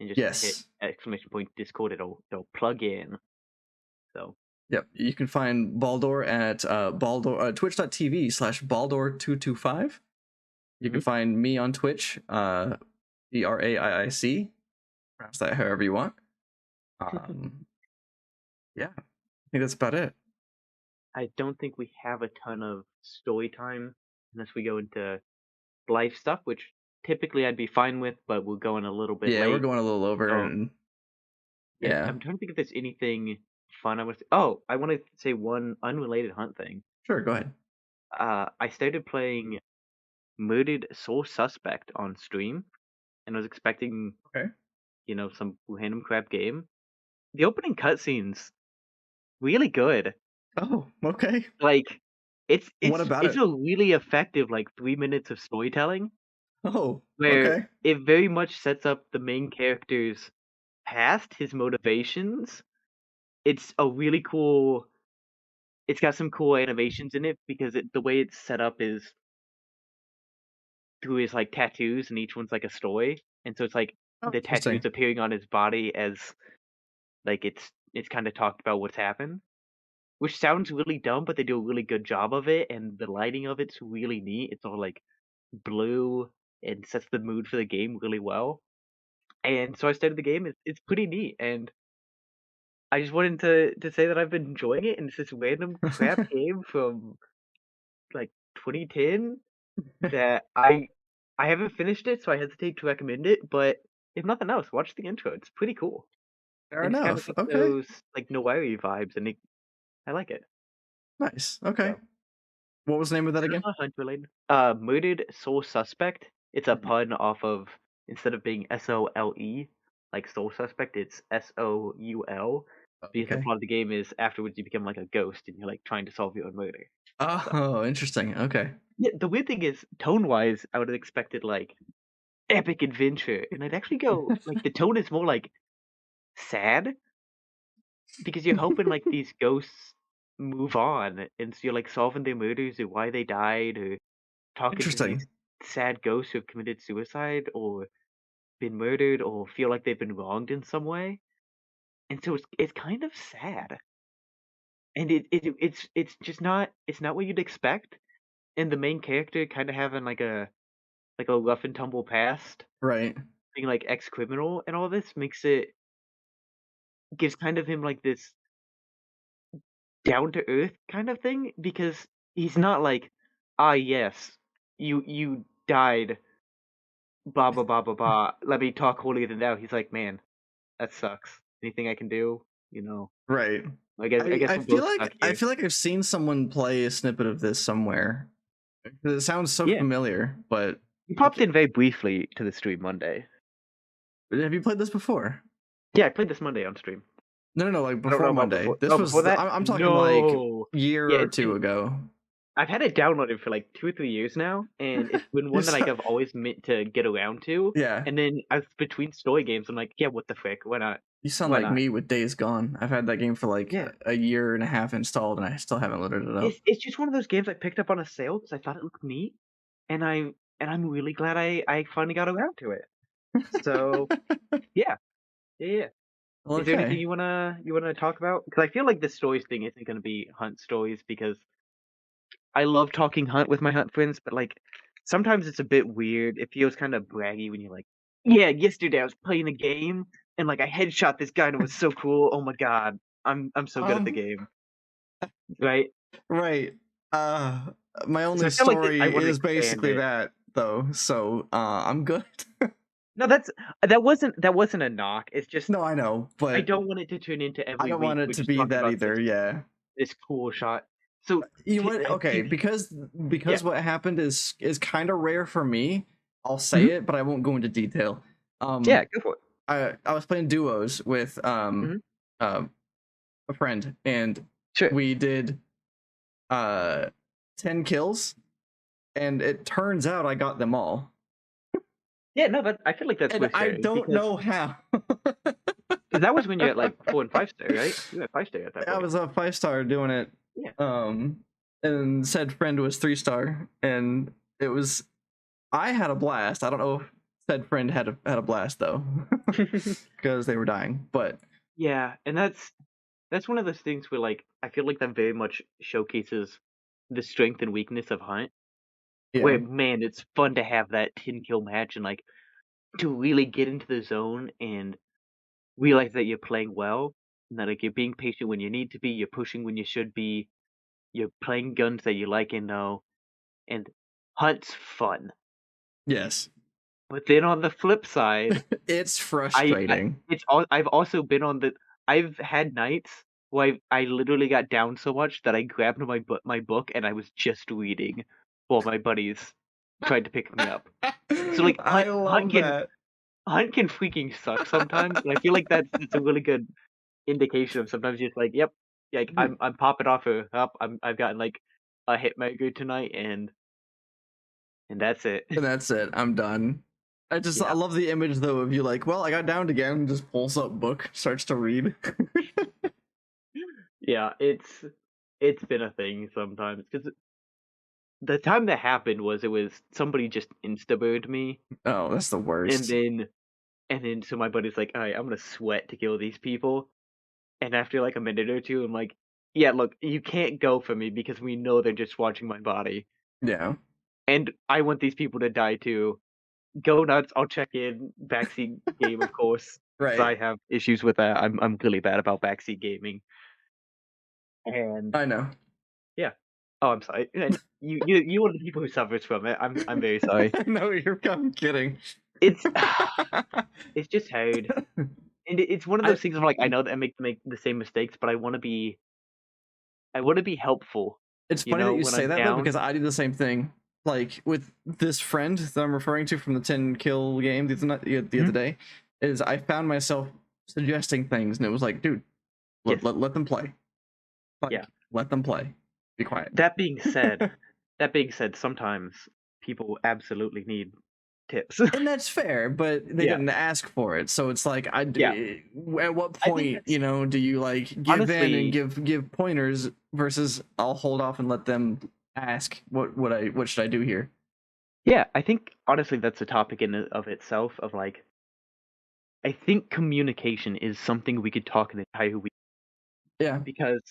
and just hit Yes. exclamation point Discord, it'll plug in. So Yep. You can find Baldor at twitch.tv/Baldor225. You can mhm. find me on Twitch, BRAIIC. Pronounce that however you want. Yeah, I think that's about it. I don't think we have a ton of story time unless we go into life stuff, which typically I'd be fine with, but we're going a little bit Yeah, we're late. going a little over, So and yeah, yeah, I'm trying to think if there's anything fun I want to. Oh, I want to say one unrelated hunt thing. sure, go ahead. I started playing Murdered Soul Suspect on stream, and I was expecting Okay. some random crap game. The opening cutscenes really good. Oh, okay. Like it's What it's about it's it? a really effective like 3 minutes of storytelling Oh, where okay. it very much sets up the main character's past, his motivations. It's a really cool. It's got some cool animations in it because the way it's set up is through his like tattoos, and each one's like a story, and so it's like Oh, the interesting. tattoos appearing on his body as like it's kind of talked about what's happened, which sounds really dumb, but they do a really good job of it, and the lighting of it's really neat. It's all like blue and sets the mood for the game really well. And so I started the game. It's pretty neat, and I just wanted to say that I've been enjoying it. And it's this random crap game from like 2010 that I haven't finished it, so I hesitate to recommend it. But if nothing else, watch the intro. It's pretty cool, Fair and it's kind of enough. got Okay. those like noir vibes, and I like it. Nice. Okay. So What was the name of that it's again? not hunt related. Murdered Soul Suspect. It's a Mhm. pun off of instead of being SOLE like Soul Suspect, it's SOUL. Because the Okay. plot of the game is afterwards you become like a ghost and you're like trying to solve your own murder. So Oh, interesting. Okay. yeah, the weird thing is tone wise, I would have expected like epic adventure, and I'd actually go like the tone is more like sad because you're hoping like these ghosts move on, and so you're like solving their murders or why they died, or talking to these Interesting. sad ghosts who have committed suicide or been murdered or feel like they've been wronged in some way. And so it's kind of sad. And it's just not it's not what you'd expect. And the main character kind of having like a rough and tumble past, Right. being like ex-criminal and all this makes it gives kind of him like this down to earth kind of thing because he's not like, ah yes, you died, blah blah blah blah blah. Let me talk holier than thou. He's like, man, that sucks. Anything I can do, you know. Right. I guess I we're feel both like stuck here. I've seen someone play a snippet of this somewhere. 'Cause it sounds so Yeah, familiar, but he I popped can't, in very briefly to the stream Monday. have you played this before? Yeah, I played this Monday on stream. No, like I don't before know about Monday. before. This Oh, was before that? I'm talking like No. year Yeah, or it's two been. ago. I've had it downloaded for like 2 or 3 years now, and it's been one that like So- I've always meant to get around to. yeah, And then I was between story games. I'm like, yeah, what the frick? Why not? you sound Why like not? me with Days Gone. I've had that game for like Yeah, a year and a half installed, and I still haven't loaded it up. it's just one of those games I picked up on a sale because I thought it looked neat, and I'm really glad I finally got around to it. So yeah, yeah. Well, Is there anything okay. you wanna talk about? Because I feel like this stories thing isn't gonna be hunt stories because I love talking hunt with my hunt friends, but like sometimes it's a bit weird. It feels kind of braggy when you're like, "Yeah, yesterday I was playing a game and like I headshot this guy and it was so cool. Oh my god, I'm so good at the Um, game." Right? right. Uh, my So only I feel like I story want to is expand basically it. that though, so I'm good. No, that wasn't a knock. It's just No, I know, I but don't want it to turn into I every don't week want it we're to just be talking that about either. Yeah. this cool shot. So You know what? I Okay, keep yeah, because what happened is kind of rare for me. I'll say mhm, it, but I won't go into detail. yeah, go for it. I was playing duos with Mhm, uh, a friend, and sure. we did uh 10 kills, and it turns out I got them all, Yeah, no, that I feel like that's and worth I sharing don't because know how. that was when you're at like 4 and 5 star, right? You were at 5 star at that I point. was a 5-star doing it, Yeah. um, and said friend was 3-star, and it was I had a blast. I don't know if said friend had a blast though, because they were dying. But Yeah, and that's one of those things where like I feel like that very much showcases the strength and weakness of Hunt. yeah, Where man, it's fun to have that 10 kill match and like to really get into the zone and realize that you're playing well, and that like you're being patient when you need to be, you're pushing when you should be, you're playing guns that you like and know, and Hunt's fun. yes, But then on the flip side, it's I frustrating. it's all I've also been on the I've had nights where I literally got down so much that I grabbed my book and I was just reading while my buddies tried to pick me up. So like I love that. Hunt can freaking suck sometimes, and I feel like that's a really good indication of sometimes you're just like, yep, like I'm popping off a up. I've gotten like a hit maker tonight and that's it. And that's it. I'm done. I Yeah. love the image though of you like, well, I got downed again, just pulls up book, starts to read. Yeah, it's been a thing sometimes because the time that happened was it was somebody just insta-bird me, Oh, that's the and worst. then so my buddy's like, "Alright, I'm gonna sweat to kill these people," and after like a minute or two, I'm like, "Yeah, look, you can't go for me because we know they're just watching my body, Yeah. and I want these people to die too. Go nuts, I'll check in, backseat game, of course, because Right. I have issues with that. I'm really bad about backseat gaming, and I know. yeah. Oh, I'm sorry. And you one of the people who suffers from it. I'm very sorry. No, I'm kidding. It's it's just hard, and it's one of I those things. I'm like, I know that I make the same mistakes, but I want to be helpfot It's funny that you when say I'm that though, down. because I do the same thing. Like with this friend that I'm referring to from the 10 kill game the other Mhm. day, is I found myself suggesting things, and it was like, dude, Yes. let them play. Yeah. Like, let them play. Be quiet. That being said, sometimes people absolutely need tips. And that's fair, but they Yeah. didn't ask for it, so it's like Yeah. at what I think point, that's do you like give in and honestly, give pointers versus I'll hold off and let them ask what should I do here? yeah, I think honestly that's a topic in of itself of like I think communication is something we could talk an entire week Yeah, because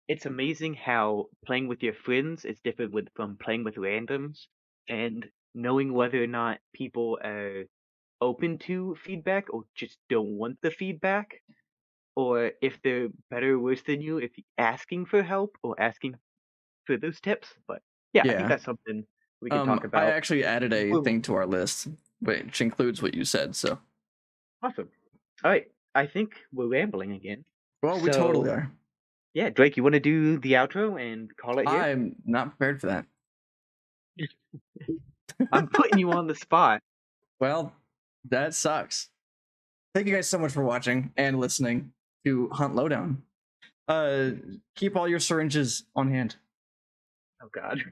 it's amazing how playing with your friends is different from playing with randoms and knowing whether or not people are open to feedback or just don't want the feedback or if they're better or worse than you if asking for help or asking for those tips. But yeah, I think yeah. that's something we could talk I about. actually added a Well, thing to our list, which includes what you said. So, awesome. All right, I think we're rambling again. well, we totally So are. yeah, Drake, you want to do the outro and call it here? I'm not prepared for that. I'm putting you on the spot. Well, that sucks. Thank you guys so much for watching and listening to Hunt Lowdown. Keep all your syringes on hand. Oh God.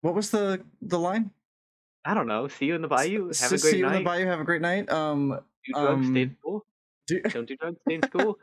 What was the line? I don't know. See you in the bayou. Have a See great you in the night. bayou. Have a great night. Do drugs, stay in school. Do, Don't do drugs, stay in school.